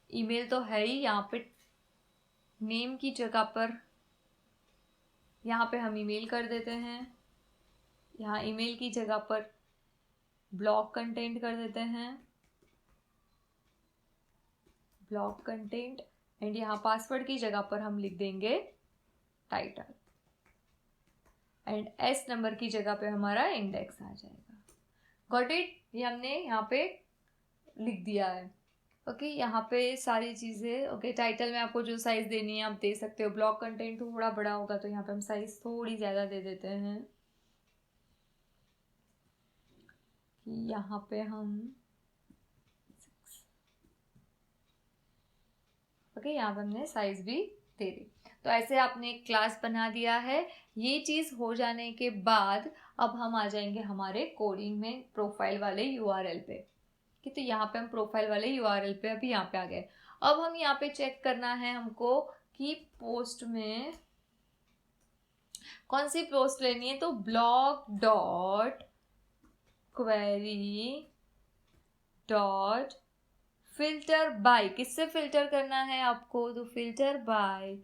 ईमेल तो है ही, यहाँ पे नेम की जगह पर यहाँ पे हम ईमेल कर देते हैं, यहाँ ईमेल की जगह पर ब्लॉग कंटेंट कर देते हैं, ब्लॉग कंटेंट, एंड यहाँ पासवर्ड की जगह पर हम लिख देंगे टाइटल, एंड एस नंबर की जगह पे हमारा इंडेक्स आ जाएगा। Got it? ये हमने यहाँ पे लिख दिया है। ओके, यहाँ पे सारी चीज़ें। ओके, टाइटल में आपको जो साइज देनी है आप दे सकते हो। ब्लॉग कंटेंट थोड़ा बड़ा होगा तो यहाँ पे हम साइज थोड़ी ज़्यादा दे देते हैं कि यहाँ पे हम ओके, यहाँ पे हमने साइज भी दे दी। तो ऐसे आपने एक क्लास बना दिया है। ये चीज़ हो जाने के बाद अब हम आ जाएंगे हमारे कोडिंग में प्रोफाइल वाले यूआरएल पे। कि तो यहाँ पे हम प्रोफाइल वाले यूआरएल पे अभी यहाँ पे आ गए। अब हम यहाँ पे चेक करना है हमको कि पोस्ट में कौन सी पोस्ट लेनी है। तो blog dot query dot filter by, किससे फिल्टर करना है आपको? तो filter by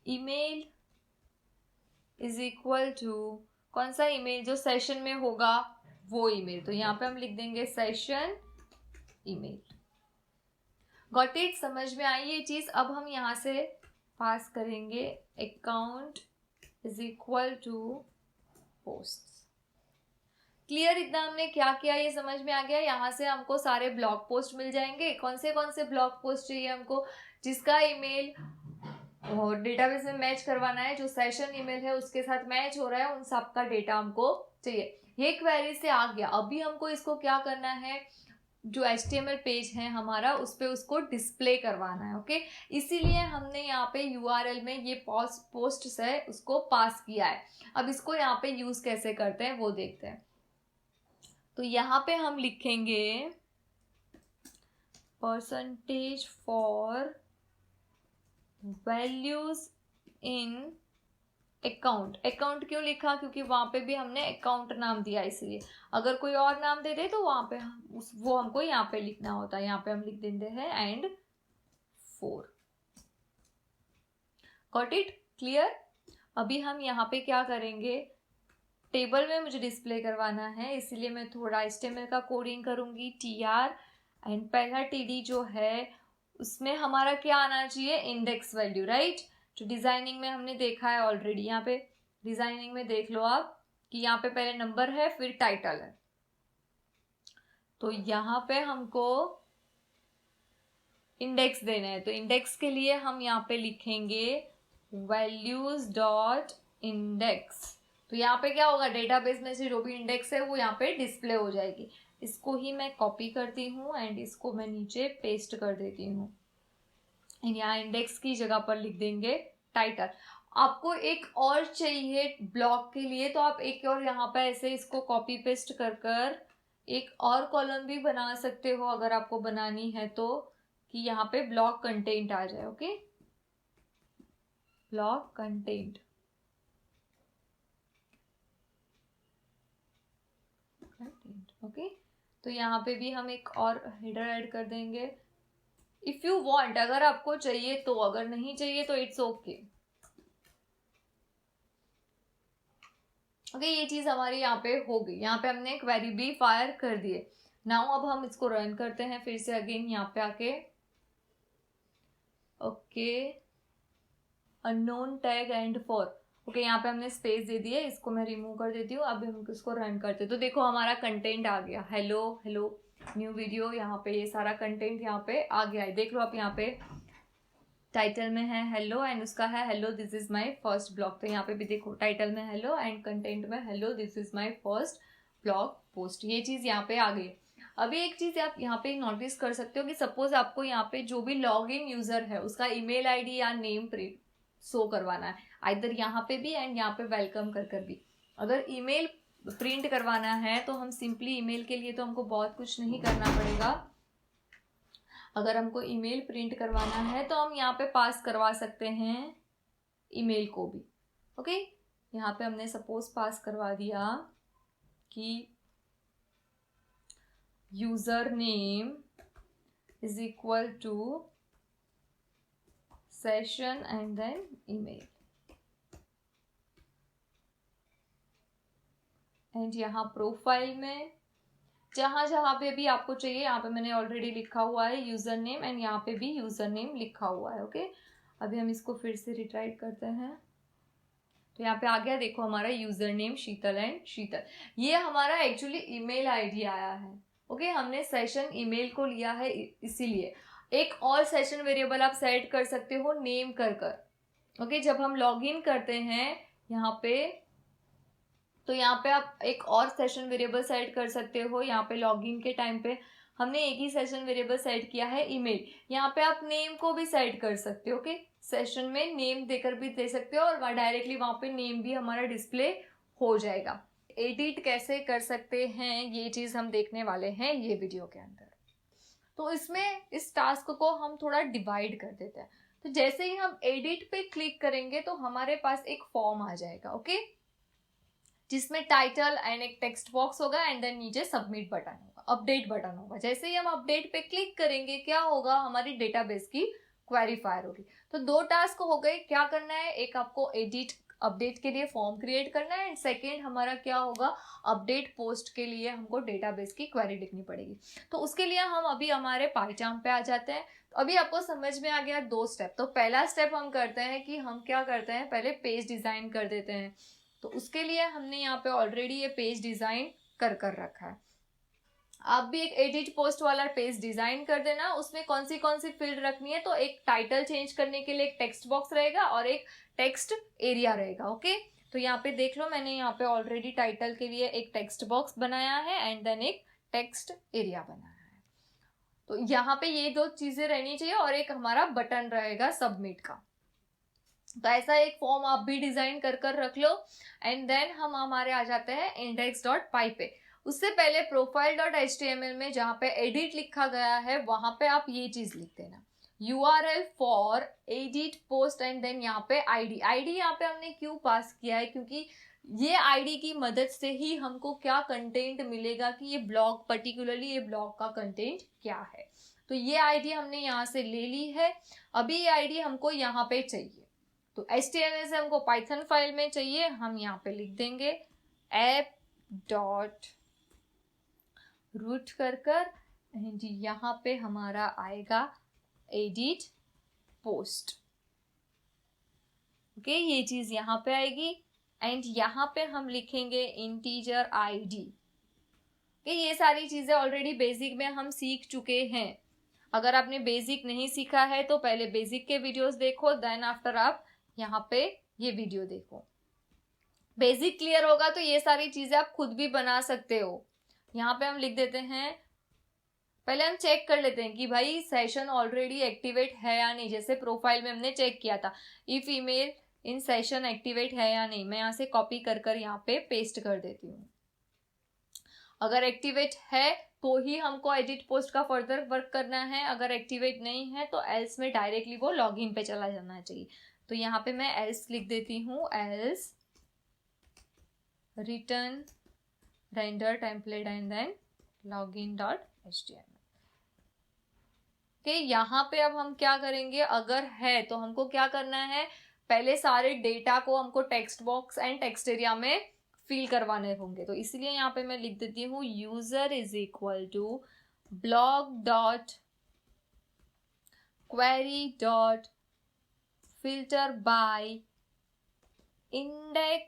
email is equal to कौन सा ईमेल? जो सेशन में होगा वो ईमेल। तो यहाँ पे हम लिख देंगे सेशन ईमेल। Got it? समझ में आई ये चीज? अब हम यहाँ से पास करेंगे account is equal to post. Clear? इतना हमने क्या किया ये समझ में आ गया। यहाँ से हमको सारे ब्लॉग पोस्ट मिल जाएंगे। कौन से ब्लॉग पोस्ट चाहिए हमको? जिसका ईमेल डेटाबेस में मैच करवाना है, जो सेशन ईमेल है उसके साथ मैच हो रहा है, उन सब का डेटा हमको चाहिए। ये क्वेरी से आ गया। अभी हमको इसको क्या करना है? जो HTML पेज है हमारा उस पे उसको डिस्प्ले करवाना है। ओके, इसीलिए हमने यहाँ पे URL में ये पोस्ट है उसको पास किया है। अब इसको यहाँ पे यूज कैसे करते हैं वो देखते हैं। तो यहाँ पे हम लिखेंगे percentage for values in account. Account क्यों लिखा? क्योंकि वहां पे भी हमने अकाउंट नाम दिया, इसलिए। अगर कोई और नाम दे दे तो वहां पे वो हमको यहाँ पे लिखना होता है। यहाँ पे हम लिख देते हैं एंड 4। Got it? क्लियर? अभी हम यहाँ पे क्या करेंगे? टेबल में मुझे डिस्प्ले करवाना है, इसीलिए मैं थोड़ा HTML का कोडिंग करूंगी tr, एंड पहला td जो है उसमें हमारा क्या आना चाहिए? Index value, right? जो डिजाइनिंग में हमने देखा है ऑलरेडी। यहाँ पे डिजाइनिंग में देख लो आप कि यहाँ पे पहले नंबर है फिर टाइटल है। तो यहाँ पे हमको इंडेक्स देना है। तो इंडेक्स के लिए हम यहाँ पे लिखेंगे वैल्यूज डॉट इंडेक्स। तो यहाँ पे क्या होगा? डेटाबेस में से जो भी इंडेक्स है वो यहाँ पे डिस्प्ले हो जाएगी। इसको ही मैं कॉपी करती हूँ एंड इसको मैं नीचे पेस्ट कर देती हूँ। यहाँ इंडेक्स की जगह पर लिख देंगे टाइटल। आपको एक और चाहिए ब्लॉक के लिए तो आप एक और यहाँ पे ऐसे इसको कॉपी पेस्ट कर कर एक और कॉलम भी बना सकते हो अगर आपको बनानी है तो, कि यहाँ पे ब्लॉक कंटेंट आ जाए। Okay, block content. ओके, तो यहाँ पे भी हम एक और हेडर ऐड कर देंगे। इफ यू वांट, अगर आपको चाहिए तो, अगर नहीं चाहिए तो इट्स ओके। ओके, ये चीज हमारी यहाँ पे हो गई। यहाँ पे हमने क्वेरी भी फायर कर दिए। नाउ अब हम इसको रन करते हैं फिर से अगेन यहाँ पे आके। Okay, unknown tag and for. Okay, यहाँ पे हमने स्पेस दे दी है, इसको मैं रिमूव कर देती हूँ। अब हम इसको रन करते हैं तो देखो हमारा कंटेंट आ गया। हेलो हेलो न्यू वीडियो, यहाँ पे ये सारा कंटेंट यहाँ पे आ गया है। देख लो आप, यहाँ पे टाइटल में है हेलो एंड उसका है hello this is my first blog. तो यहाँ पे भी देखो टाइटल में हेलो एंड कंटेंट में hello this is my first blog post. ये चीज यहाँ पे आ गई। अभी एक चीज आप यहाँ पे नोटिस कर सकते हो कि सपोज आपको यहाँ पे जो भी लॉग इन यूजर है उसका ईमेल आईडी या नेम प्रिंट शो करवाना है, आइदर यहाँ पे भी एंड यहाँ पे वेलकम कर कर भी। अगर ईमेल प्रिंट करवाना है तो हम सिंपली ईमेल के लिए तो हमको बहुत कुछ नहीं करना पड़ेगा। अगर हमको ईमेल प्रिंट करवाना है तो हम यहाँ पे पास करवा सकते हैं ईमेल को भी। ओके, यहाँ पे हमने सपोज पास करवा दिया कि user name is equal to session and then email, and यहाँ प्रोफाइल में जहाँ जहाँ पे भी आपको चाहिए, यहाँ पे मैंने ऑलरेडी लिखा हुआ है यूजर नेम, एंड यहाँ पे भी यूजर नेम लिखा हुआ है। ओके, अभी हम इसको फिर से रिट्राइट करते हैं। तो यहाँ पे आ गया, देखो हमारा यूजर नेम शीतल एंड शीतल, ये हमारा एक्चुअली ईमेल आईडी आया है। ओके, हमने सेशन ईमेल को लिया है, इसीलिए एक और सेशन वेरिएबल आप सेट कर सकते हो नेम कर कर। ओके, जब हम लॉगिन करते हैं यहाँ पे, तो यहाँ पे आप एक और सेशन वेरिएबल सेट कर सकते हो। यहाँ पे लॉगिन के टाइम पे हमने एक ही सेशन वेरिएबल सेट किया है ईमेल, यहाँ पे आप नेम को भी सेट कर सकते हो। ओके, सेशन में नेम देकर भी दे सकते हो और डायरेक्टली वहाँ पे नेम भी हमारा डिस्प्ले हो जाएगा। एडिट कैसे कर सकते हैं ये चीज़ हम देखने वाले हैं ये वीडियो के अंदर। तो इसमें इस टास्क को हम थोड़ा डिवाइड कर देते हैं। तो जैसे ही हम एडिट पे क्लिक करेंगे तो हमारे पास एक फॉर्म आ जाएगा। ओके, जिसमें टाइटल एंड एक टेक्स्ट बॉक्स होगा, एंड देन नीचे सबमिट बटन होगा, अपडेट बटन होगा। जैसे ही हम अपडेट पे क्लिक करेंगे क्या होगा, हमारी डेटाबेस की क्वेरी फायर होगी। तो दो टास्क हो गए, क्या करना है, एक आपको एडिट अपडेट के लिए फॉर्म क्रिएट करना है, एंड सेकेंड हमारा क्या होगा, अपडेट पोस्ट के लिए हमको डेटाबेस की क्वेरी लिखनी पड़ेगी। तो उसके लिए हम अभी हमारे पाइचार्म पे आ जाते हैं। तो अभी आपको समझ में आ गया दो स्टेप। तो पहला स्टेप हम करते हैं कि हम क्या करते हैं, पहले पेज डिजाइन कर देते हैं। तो उसके लिए हमने यहाँ पे ऑलरेडी ये पेज डिजाइन कर रखा है। आप भी एक एडिट पोस्ट वाला पेज डिजाइन कर देना। उसमें कौन सी फील्ड रखनी है, तो एक टाइटल चेंज करने के लिए एक टेक्स्ट बॉक्स रहेगा और एक टेक्स्ट एरिया रहेगा। ओके, तो यहाँ पे देख लो, मैंने यहाँ पे ऑलरेडी टाइटल के लिए एक टेक्स्ट बॉक्स बनाया है एंड देन एक टेक्स्ट एरिया बनाया है। तो यहाँ पे ये दो चीजें रहनी चाहिए और एक हमारा बटन रहेगा सबमिट का। तो ऐसा एक फॉर्म आप भी डिजाइन कर रख लो, एंड देन हम हमारे आ जाते हैं index.py पे। उससे पहले profile.html में जहाँ पे एडिट लिखा गया है वहां पे आप ये चीज लिख देना, URL for edit post, and then यहाँ पे ID। यहाँ पे हमने क्यों पास किया है, क्योंकि ये ID की मदद से ही हमको क्या कंटेंट मिलेगा कि ये ब्लॉग, पर्टिकुलरली ये ब्लॉग का कंटेंट क्या है। तो ये ID हमने यहाँ से ले ली है। अभी ये ID हमको यहाँ पे चाहिए, तो HTML से हमको पाइथन फाइल में चाहिए। हम यहाँ पे लिख देंगे app.root कर एंड यहाँ पे हमारा आएगा एडिट पोस्ट। ओके, ये चीज यहाँ पे आएगी, एंड यहाँ पे हम लिखेंगे इंटीजर ID। ये सारी चीजें ऑलरेडी बेसिक में हम सीख चुके हैं। अगर आपने बेसिक नहीं सीखा है तो पहले बेसिक के वीडियोस देखो, देन आफ्टर आप यहाँ पे ये वीडियो देखो। बेसिक क्लियर होगा तो ये सारी चीजें आप खुद भी बना सकते हो। यहाँ पे हम लिख देते हैं, पहले हम चेक कर लेते हैं कि भाई सेशन ऑलरेडी एक्टिवेट है या नहीं। जैसे प्रोफाइल में हमने चेक किया था, if email in session activate है या नहीं। मैं यहाँ से कॉपी कर यहाँ पे पेस्ट कर देती हूँ। अगर एक्टिवेट है तो ही हमको एडिट पोस्ट का फर्दर वर्क करना है, अगर एक्टिवेट नहीं है तो एल्स में डायरेक्टली वो लॉगिन पे चला जाना चाहिए। तो यहाँ पे मैं एल्स लिख देती हूँ, else return render template and then login.html। Okay, यहाँ पे अब हम क्या करेंगे, अगर है तो हमको क्या करना है, पहले सारे डेटा को हमको text box and text area में फिल करवाने होंगे। तो इसलिए यहाँ पे मैं लिख देती हूँ user is equal to blog.query.filter by index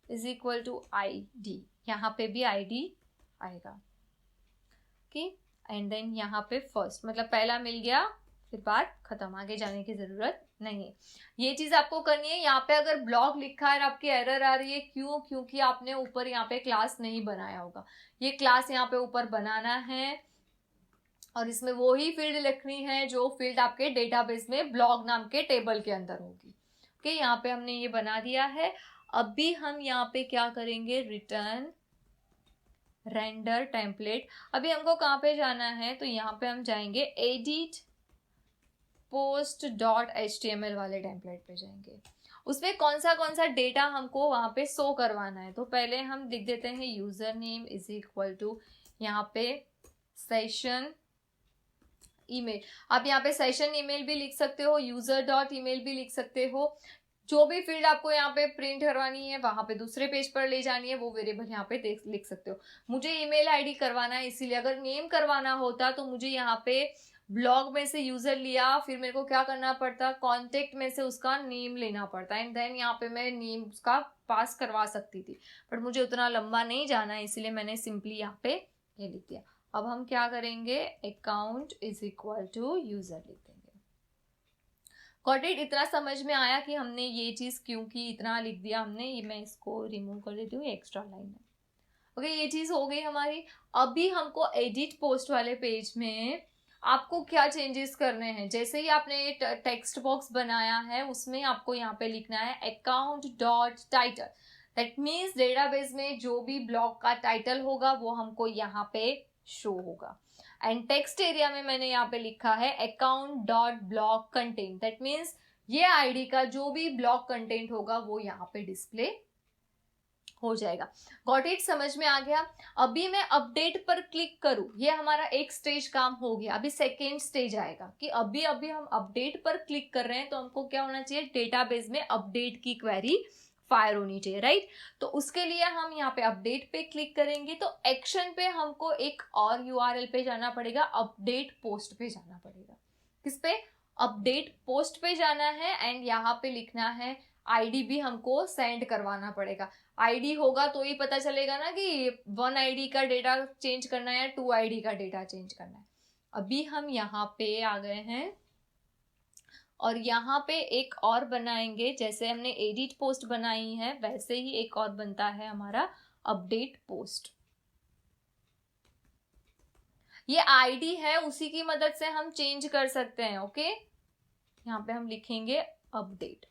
is equal to ID। यहाँ पे भी ID आएगा। ओके, एंड देन यहाँ पे फर्स्ट, मतलब पहला मिल गया, फिर बात खत्म, आगे जाने की जरूरत नहीं। ये चीज आपको करनी है। यहाँ पे अगर ब्लॉग लिखा है और आपकी एरर आ रही है, क्यों, क्योंकि आपने ऊपर यहाँ पे क्लास नहीं बनाया होगा। ये क्लास यहाँ पे ऊपर बनाना है और इसमें वो ही फील्ड लिखनी है जो फील्ड आपके डेटाबेस में ब्लॉग नाम के टेबल के अंदर होगी। ओके, यहाँ पे हमने ये बना दिया है। अभी हम यहाँ पे क्या करेंगे, रिटर्न रेंडर टेम्पलेट। अभी हमको कहाँ पे जाना है, तो यहाँ पे हम जाएंगे एडिट post.html वाले टेम्पलेट पे जाएंगे। उसमें कौन सा डेटा हमको वहाँ पे शो करवाना है। तो पहले हम लिख देते हैं user name is equal to यहाँ पे सेशन ईमेल, आप यहाँ पे सेशन ईमेल भी लिख सकते हो, यूजर डॉट ईमेल भी लिख सकते हो। जो भी फील्ड आपको यहाँ पे प्रिंट करवानी है, वहां पे दूसरे पेज पर ले जानी है, वो वेरिएबल यहाँ पे लिख सकते हो। मुझे ईमेल आईडी करवाना है, इसीलिए अगर नेम करवाना होता तो मुझे यहाँ पे ब्लॉग में से यूजर लिया, फिर मेरे को क्या करना पड़ता, कॉन्टेक्ट में से उसका नेम लेना पड़ता एंड देन यहाँ पे मैं नेम उसका पास करवा सकती थी, बट मुझे उतना लंबा नहीं जाना है, इसलिए मैंने सिंपली यहाँ पे ये लिख दिया। अब हम क्या करेंगे, account is equal to user लिख देंगे। Got it? इतना समझ में आया कि हमने ये चीज क्यों की, इतना लिख दिया हमने। ये मैं इसको रिमूव कर देती हूँ, एक्स्ट्रा लाइन है। ओके, ये चीज हो गई हमारी। अभी हमको एडिट पोस्ट वाले पेज में आपको क्या चेंजेस करने हैं, जैसे ही आपने टेक्स्ट बॉक्स बनाया है उसमें आपको यहाँ पे लिखना है account dot title. That means database में जो भी ब्लॉग का टाइटल होगा वो हमको यहाँ पे शो होगा। एंड टेक्स्ट एरिया में मैंने यहाँ पे लिखा है account dot blog content. That means ये आईडी का जो भी ब्लॉग कंटेंट होगा वो यहाँ पे डिस्प्ले हो जाएगा। Got it? समझ में आ गया? अभी मैं अपडेट पर क्लिक करूं, ये हमारा एक स्टेज काम हो गया। अभी सेकेंड स्टेज आएगा कि अभी हम अपडेट पर क्लिक कर रहे हैं, तो हमको क्या होना चाहिए, डेटाबेस में अपडेट की क्वेरी फायर होनी चाहिए, राइट? तो उसके लिए हम यहाँ पे अपडेट पे क्लिक करेंगे, तो एक्शन पे हमको एक और यूआरएल पे जाना पड़ेगा, अपडेट पोस्ट पे जाना पड़ेगा। किस पे? अपडेट पोस्ट पे जाना है एंड यहाँ पे लिखना है आईडी भी हमको सेंड करवाना पड़ेगा। आईडी होगा तो ही पता चलेगा ना कि 1 आईडी का डेटा चेंज करना है या 2 आईडी का डेटा चेंज करना है। अभी हम यहाँ पे आ गए हैं और यहाँ पे एक और बनाएंगे, जैसे हमने एडिट पोस्ट बनाई है वैसे ही एक और बनता है हमारा अपडेट पोस्ट। ये आईडी है, उसी की मदद से हम चेंज कर सकते हैं। ओके, यहाँ पे हम लिखेंगे अपडेट।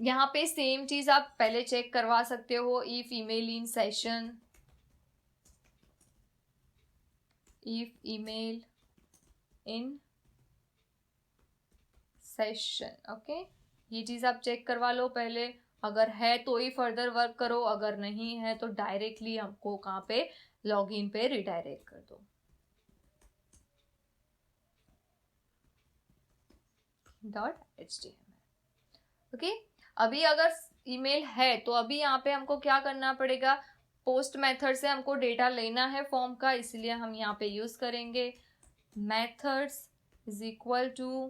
यहाँ पे सेम चीज आप पहले चेक करवा सकते हो, if email in session, if email in session. Okay, ये चीज आप चेक करवा लो पहले, अगर है तो ही फर्दर वर्क करो, अगर नहीं है तो डायरेक्टली हमको कहाँ पे, लॉगिन पे रिडायरेक्ट कर दो। .html। ओके, अभी अगर ईमेल है तो अभी यहाँ पे हमको क्या करना पड़ेगा, पोस्ट मेथड से हमको डेटा लेना है फॉर्म का, इसलिए हम यहाँ पे यूज करेंगे methods is equal to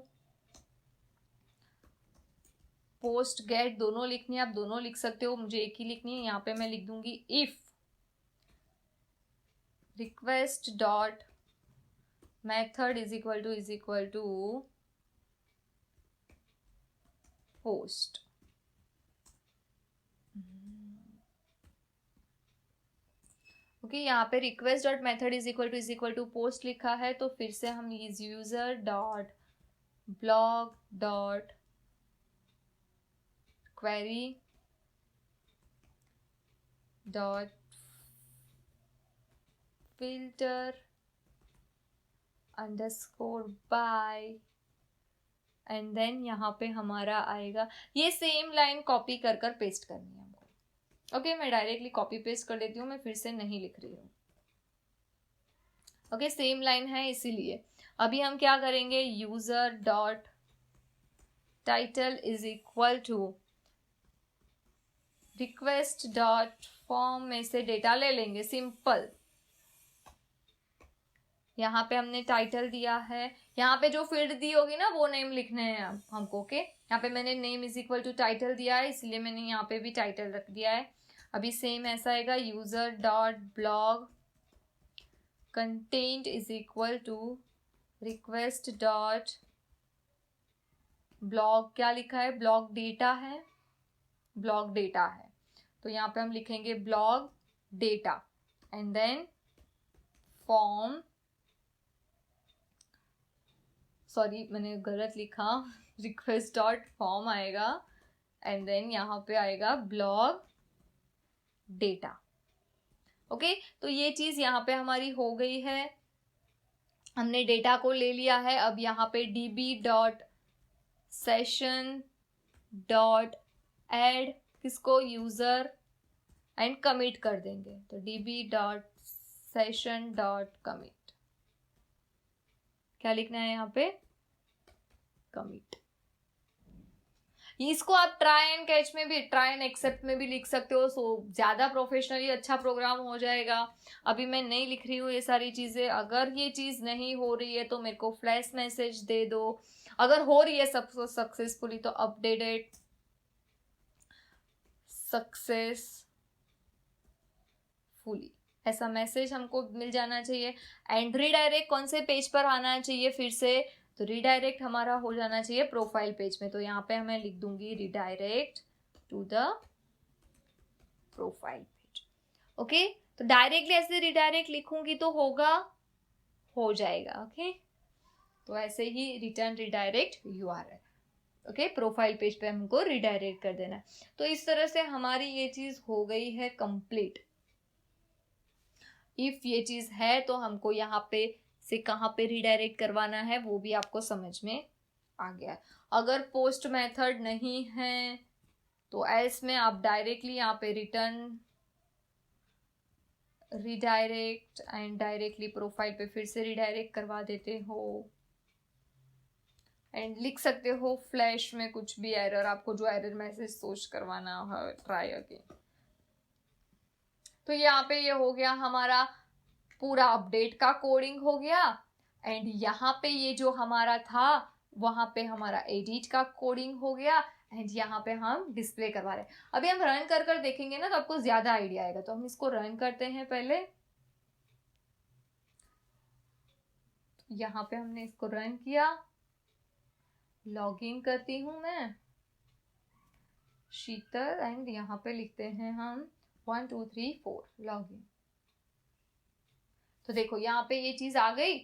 post get. दोनों लिखनी है, आप दोनों लिख सकते हो, मुझे एक ही लिखनी है। यहाँ पे मैं लिख दूंगी if request dot method is equal to post. Okay, यहाँ पे request dot method is equal to post लिखा है, तो फिर से हम user dot blog dot query dot filter underscore by and then यहाँ पे हमारा आएगा, ये सेम लाइन कॉपी कर पेस्ट करनी है हमको। ओके, मैं डायरेक्टली कॉपी पेस्ट कर देती हूँ, मैं फिर से नहीं लिख रही हूँ। ओके, सेम लाइन है इसीलिए। अभी हम क्या करेंगे, user dot title is equal to request dot form में से डेटा ले लेंगे, सिंपल। यहाँ पे हमने टाइटल दिया है, यहाँ पे जो फील्ड दी होगी ना वो नेम लिखने हैं हमको। ओके, यहाँ पे मैंने name is equal to title दिया है, इसलिए मैंने यहाँ पे भी टाइटल रख दिया है। अभी सेम ऐसा आएगा, user dot blog content is equal to request dot blog, क्या लिखा है, ब्लॉग डेटा है, ब्लॉग डेटा है, तो यहाँ पे हम लिखेंगे blog data and then form, sorry मैंने गलत लिखा, रिक्वेस्ट डॉट फॉर्म आएगा एंड देन यहाँ पे आएगा ब्लॉग डेटा। ओके, तो ये चीज यहाँ पे हमारी हो गई है, हमने डेटा को ले लिया है। अब यहाँ पे db dot session dot add किसको, यूजर, एंड कमिट कर देंगे, तो db dot session dot commit. क्या लिखना है यहाँ पे, कमिट। इसको आप ट्राई एंड कैच में भी, ट्राई एंड एक्सेप्ट में भी लिख सकते हो, सो ज्यादा प्रोफेशनली अच्छा प्रोग्राम हो जाएगा। अभी मैं नहीं लिख रही हूँ ये सारी चीजें। अगर ये चीज नहीं हो रही है तो मेरे को फ्लैश मैसेज दे दो, अगर हो रही है सब सक्सेसफुली तो अपडेटेड सक्सेसफुली ऐसा मैसेज हमको मिल जाना चाहिए। एंड रीडायरेक्ट कौन से पेज पर आना चाहिए फिर से, तो रीडायरेक्ट हमारा हो जाना चाहिए प्रोफाइल पेज में। तो यहाँ पे मैं लिख दूंगी redirect to the profile page. Okay, तो डायरेक्टली ऐसे रीडायरेक्ट लिखूंगी तो होगा, हो जाएगा। ओके, तो ऐसे ही return redirect URL. Okay, profile page पे हमको रीडायरेक्ट कर देना है। तो इस तरह से हमारी ये चीज हो गई है कंप्लीट। इफ ये चीज है तो हमको यहाँ पे से कहाँ पे रीडायरेक्ट करवाना है वो भी आपको समझ में आ गया। अगर पोस्ट मेथड नहीं है तो एल्स में आप डायरेक्टली यहाँ पे return redirect and directly profile पे फिर से रीडायरेक्ट करवा देते हो। एंड लिख सकते हो फ्लैश में कुछ भी एरर, आपको जो एरर मैसेज सोच करवाना है, ट्राई अगेन। तो यहाँ पे ये हो गया हमारा पूरा अपडेट का कोडिंग हो गया। एंड यहाँ पे ये जो हमारा था वहां पे हमारा एडिट का कोडिंग हो गया। एंड यहाँ पे हम डिस्प्ले करवा रहे हैं। अभी हम रन कर कर देखेंगे ना तो आपको ज्यादा आइडिया आएगा। तो हम इसको रन करते हैं पहले। यहाँ पे हमने इसको रन किया, लॉग इन करती हूं मैं शीतल, एंड यहाँ पे लिखते हैं हम 1 2 3 4 लॉग इन। तो देखो यहाँ पे ये चीज आ गई।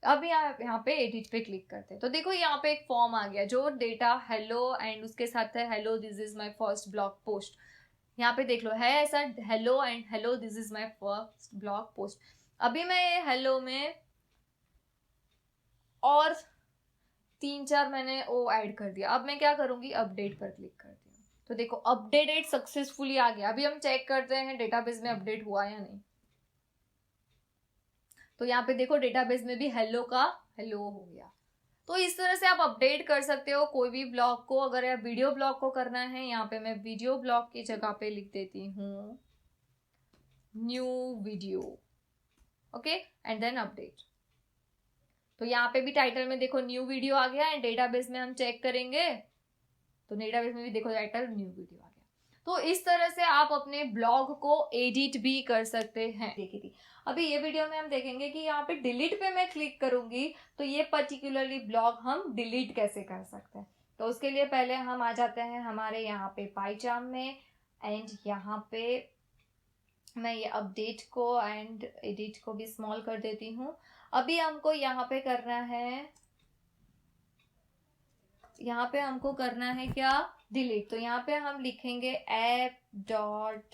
अब यहाँ पे एडिट पे क्लिक करते हैं तो देखो यहाँ पे एक फॉर्म आ गया जो डेटा हेलो एंड उसके साथ है hello this is my first blog post. यहाँ पे देख लो है ऐसा hello and hello this is my first blog post. अभी मैं हेलो में और 3 4 मैंने वो ऐड कर दिया। अब मैं क्या करूंगी, अपडेट पर क्लिक करती हूँ। तो देखो अपडेटेड सक्सेसफुली आ गया। अभी हम चेक करते हैं डेटाबेस में अपडेट हुआ या नहीं। तो यहाँ पे देखो डेटाबेस में भी हेलो का हेलो हो गया। तो इस तरह से आप अपडेट कर सकते हो कोई भी ब्लॉग को। अगर आप वीडियो ब्लॉग को करना है, यहाँ पे मैं वीडियो ब्लॉग की जगह पे लिख देती हूँ new video. Okay, and then update. तो यहाँ पे भी टाइटल में देखो न्यू वीडियो आ गया। एंड डेटाबेस में हम चेक करेंगे तो डेटाबेस में भी देखो टाइटल न्यू वीडियो आ गया। तो इस तरह से आप अपने ब्लॉग को एडिट भी कर सकते हैं। देखी थी अभी ये वीडियो में हम देखेंगे कि यहाँ पे डिलीट पे मैं क्लिक करूंगी तो ये पर्टिकुलरली ब्लॉग हम डिलीट कैसे कर सकते हैं। तो उसके लिए पहले हम आ जाते हैं हमारे यहाँ पे पाईचार्म में। एंड यहाँ पे मैं ये अपडेट को एंड एडिट को भी स्मॉल कर देती हूँ। अभी हमको यहाँ पे करना है, यहाँ पे हमको करना है क्या, डिलीट। तो यहाँ पे हम लिखेंगे app.root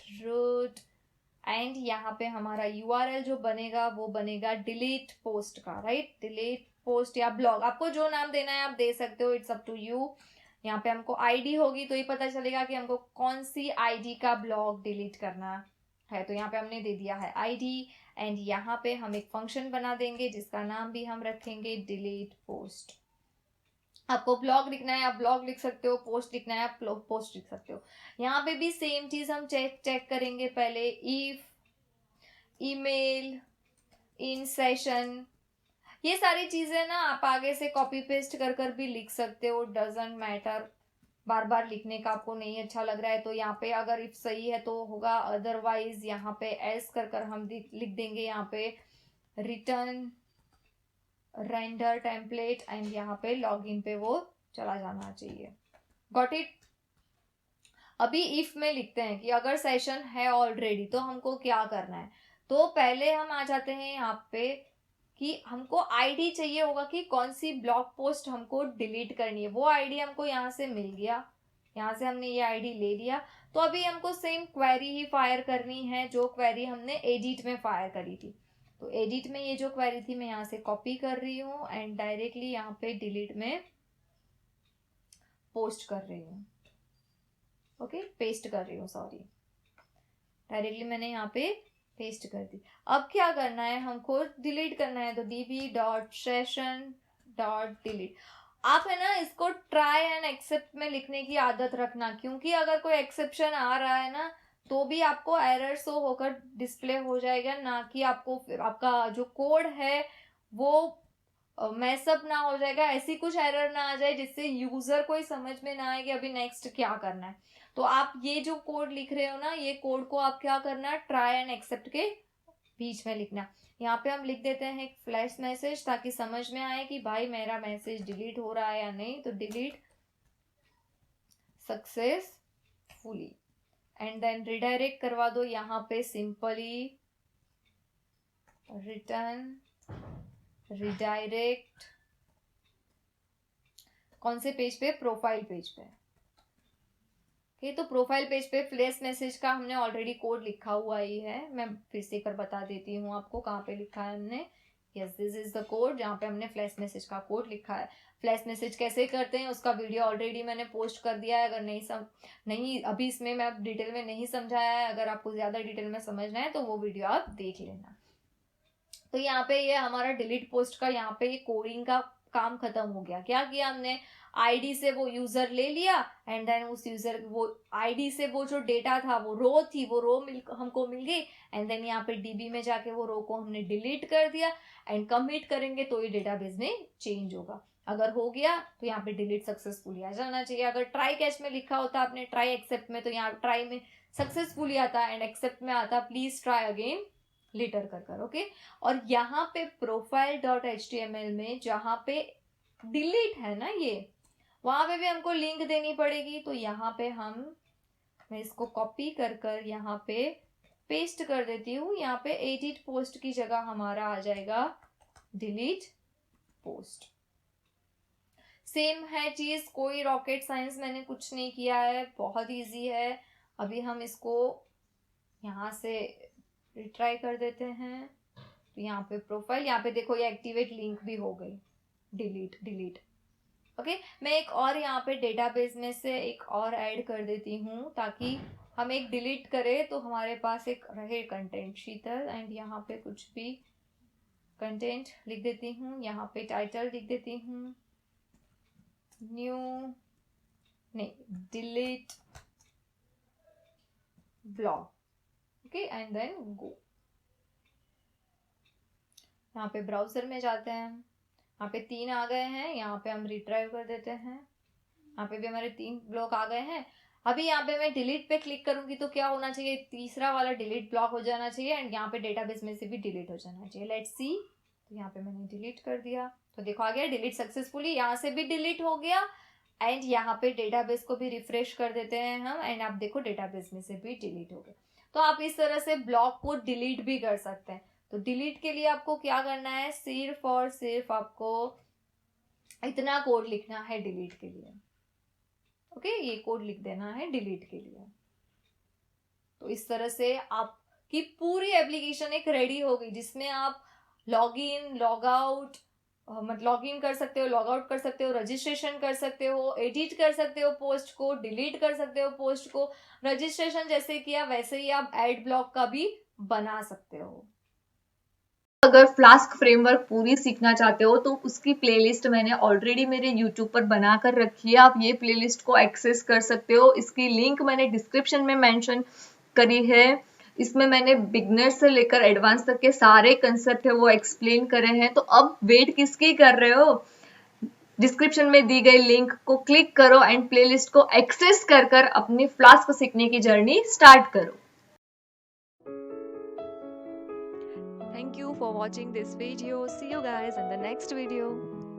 एंड यहाँ पे हमारा यूआरएल जो बनेगा वो बनेगा डिलीट पोस्ट का, राइट। डिलीट पोस्ट या ब्लॉग, आपको जो नाम देना है आप दे सकते हो, इट्स अप टू यू। यहाँ पे हमको आईडी होगी तो ये पता चलेगा कि हमको कौन सी आईडी का ब्लॉग डिलीट करना है। तो यहाँ पे हमने दे दिया है आईडी। एंड यहाँ पे हम एक फंक्शन बना देंगे जिसका नाम भी हम रखेंगे डिलीट पोस्ट। आपको ब्लॉग लिखना है आप ब्लॉग लिख सकते हो, पोस्ट लिखना है आप पोस्ट लिख सकते हो। यहाँ पे भी सेम चीज हम चेक करेंगे पहले। इफ ईमेल इन सेशन, ये सारी चीजें ना आप आगे से कॉपी पेस्ट कर कर भी लिख सकते हो, डजंट मैटर। बार बार लिखने का आपको नहीं अच्छा लग रहा है तो यहाँ पे अगर इफ सही है तो होगा, अदरवाइज यहाँ पे एस कर कर हम लिख देंगे यहाँ पे रिटर्न रेंडर टेम्पलेट। एंड यहाँ पे लॉगिन पे वो चला जाना चाहिए। Got it. अभी इफ में लिखते हैं कि अगर सेशन है ऑलरेडी तो हमको क्या करना है। तो पहले हम आ जाते हैं यहाँ पे कि हमको आईडी चाहिए होगा कि कौन सी ब्लॉग पोस्ट हमको डिलीट करनी है। वो आईडी हमको यहाँ से मिल गया, यहाँ से हमने ये आईडी ले लिया। तो अभी हमको सेम क्वेरी ही फायर करनी है जो क्वेरी हमने एडिट में फायर करी थी। तो एडिट में ये जो क्वेरी थी मैं यहाँ से कॉपी कर रही हूँ एंड डायरेक्टली यहाँ पे डिलीट में पोस्ट कर रही हूँ। ओके, पेस्ट कर रही हूँ, सॉरी, डायरेक्टली मैंने यहाँ पे पेस्ट कर दी। अब क्या करना है, हमको डिलीट करना है, तो db.session.delete। आप है ना इसको ट्राई एंड एक्सेप्ट में लिखने की आदत रखना, क्योंकि अगर कोई एक्सेप्शन आ रहा है ना तो भी आपको एरर शो होकर डिस्प्ले हो जाएगा, ना कि आपको आपका जो कोड है वो मैसअप ना हो जाएगा, ऐसी कुछ एरर ना आ जाए जिससे यूजर को ही समझ में ना आए कि अभी नेक्स्ट क्या करना है। तो आप ये जो कोड लिख रहे हो ना, ये कोड को आप क्या करना है, ट्राई एंड एक्सेप्ट के बीच में लिखना। यहाँ पे हम लिख देते हैं एक फ्लैश मैसेज, ताकि समझ में आए कि भाई मेरा मैसेज डिलीट हो रहा है या नहीं। तो delete successfully, and then redirect करवा दो यहाँ पे सिंपली रिटर्न रिडायरेक्ट। कौन से पेज पे, प्रोफाइल पेज पे। ओके, तो प्रोफाइल पेज पे फ्लैश मैसेज का हमने ऑलरेडी कोड लिखा हुआ ही है, मैं फिर से एक बार बता देती हूँ आपको कहाँ पे लिखा है हमने। Yes, this is the code जहाँ पे हमने फ्लैश मैसेज का कोड लिखा है। फ्लैश मैसेज कैसे करते हैं उसका वीडियो ऑलरेडी मैंने पोस्ट कर दिया है, अगर नहीं अभी इसमें मैं डिटेल में नहीं समझाया है, अगर आपको ज्यादा डिटेल में समझना है तो वो वीडियो आप देख लेना। तो यहाँ पे ये हमारा डिलीट पोस्ट का यहाँ पे ये कोडिंग का काम खत्म हो गया। क्या किया हमने, आईडी से वो यूजर ले लिया, एंड देन उस यूजर वो आईडी से वो जो डेटा था, वो रो थी, वो रो हमको मिल गई, एंड देन यहाँ पे डीबी में जाके वो रो को हमने डिलीट कर दिया, एंड कमिट करेंगे तो ये डेटाबेस में चेंज होगा। अगर हो गया तो यहाँ पे डिलीट सक्सेसफुली आ जाना चाहिए। अगर ट्राई कैच में लिखा होता आपने ट्राई एक्सेप्ट में, तो यहाँ ट्राई में सक्सेसफुली आता एंड एक्सेप्ट में आता प्लीज ट्राई अगेन लेटर कर ओके। और यहाँ पे profile.html में जहाँ पे डिलीट है ना, ये वहां पे भी हमको लिंक देनी पड़ेगी। तो यहाँ पे मैं इसको कॉपी कर यहाँ पे पेस्ट कर देती हूँ। यहाँ पे एडिट पोस्ट की जगह हमारा आ जाएगा डिलीट पोस्ट। सेम है चीज, कोई रॉकेट साइंस मैंने कुछ नहीं किया है, बहुत इजी है। अभी हम इसको यहाँ से रिट्राई कर देते हैं। तो यहाँ पे प्रोफाइल, यहाँ पे देखो ये एक्टिवेट लिंक भी हो गई, डिलीट ओके। मैं एक और यहाँ पे डेटाबेस में से एक और ऐड कर देती हूँ, ताकि हम एक डिलीट करें तो हमारे पास एक रहे कंटेंट शीतल, एंड यहाँ पे कुछ भी कंटेंट लिख देती हूँ। यहाँ पे टाइटल लिख देती हूँ, न्यू नहीं delete blog okay, and then go. यहाँ पे ब्राउजर में जाते हैं, यहाँ पे 3 आ गए हैं, यहाँ पे हम रिट्राइव कर देते हैं। यहाँ पे भी हमारे 3 ब्लॉक आ गए हैं। अभी यहाँ पे मैं डिलीट पे क्लिक करूंगी तो क्या होना चाहिए, तीसरा वाला डिलीट ब्लॉक हो जाना चाहिए, एंड यहाँ पे डेटाबेस में से भी डिलीट हो जाना चाहिए। लेट्स सी, तो यहाँ पे मैंने डिलीट कर दिया, तो देखो आ गया डिलीट सक्सेसफुली, यहाँ से भी डिलीट हो गया, एंड यहाँ पे डेटाबेस को भी रिफ्रेश कर देते हैं हम, एंड आप देखो डेटाबेस में से भी डिलीट हो गया। तो आप इस तरह से ब्लॉक को डिलीट भी कर सकते हैं। तो डिलीट के लिए आपको क्या करना है, सिर्फ और सिर्फ आपको इतना कोड लिखना है डिलीट के लिए ओके, ये कोड लिख देना है डिलीट के लिए। तो इस तरह से आपकी पूरी एप्लीकेशन एक रेडी हो गई, जिसमें आप लॉग इन लॉग आउट मतलब लॉग इन कर सकते हो, लॉग आउट कर सकते हो, रजिस्ट्रेशन कर सकते हो, एडिट कर सकते हो पोस्ट को, डिलीट कर सकते हो पोस्ट को। रजिस्ट्रेशन जैसे किया वैसे ही आप एड ब्लॉक का भी बना सकते हो। अगर फ्लास्क फ्रेमवर्क पूरी सीखना चाहते हो तो उसकी प्लेलिस्ट मैंने ऑलरेडी मेरे YouTube पर बना कर रखी है, आप ये प्लेलिस्ट को एक्सेस कर सकते हो। इसकी लिंक मैंने डिस्क्रिप्शन में मेंशन करी है। इसमें मैंने बिगनर से लेकर एडवांस तक के सारे कंसेप्ट है वो एक्सप्लेन करे हैं। तो अब वेट किसकी कर रहे हो, डिस्क्रिप्शन में दी गई लिंक को क्लिक करो एंड प्लेलिस्ट को एक्सेस कर अपनी फ्लास्क सीखने की जर्नी स्टार्ट करो। Thank you for watching this video. See you guys in the next video.